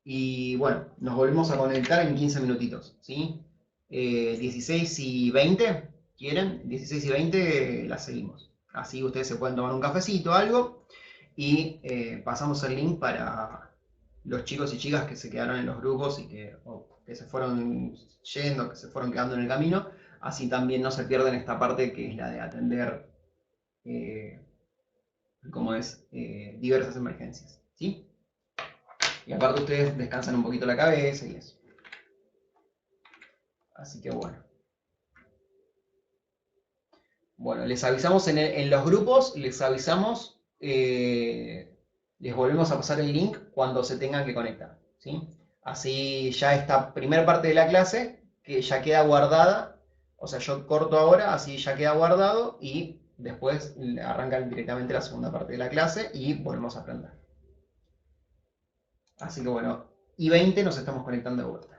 A: y bueno, nos volvemos a conectar en 15 minutitos, ¿sí? 16 y 20, ¿quieren? 16 y 20 las seguimos. Así ustedes se pueden tomar un cafecito o algo y pasamos el link para los chicos y chicas que se quedaron en los grupos y que se fueron yendo, que se fueron quedando en el camino. Así también no se pierden esta parte que es la de atender, eh, como es, diversas emergencias, ¿sí? Y aparte ustedes descansan un poquito la cabeza y eso. Así que bueno. Bueno, les avisamos en los grupos, les avisamos, les volvemos a pasar el link cuando se tengan que conectar, ¿sí? Así ya esta primera parte de la clase, que ya queda guardada, o sea, yo corto ahora, así ya queda guardado y después arrancan directamente la segunda parte de la clase y volvemos a aprender. Así que bueno, y 20 nos estamos conectando de vuelta.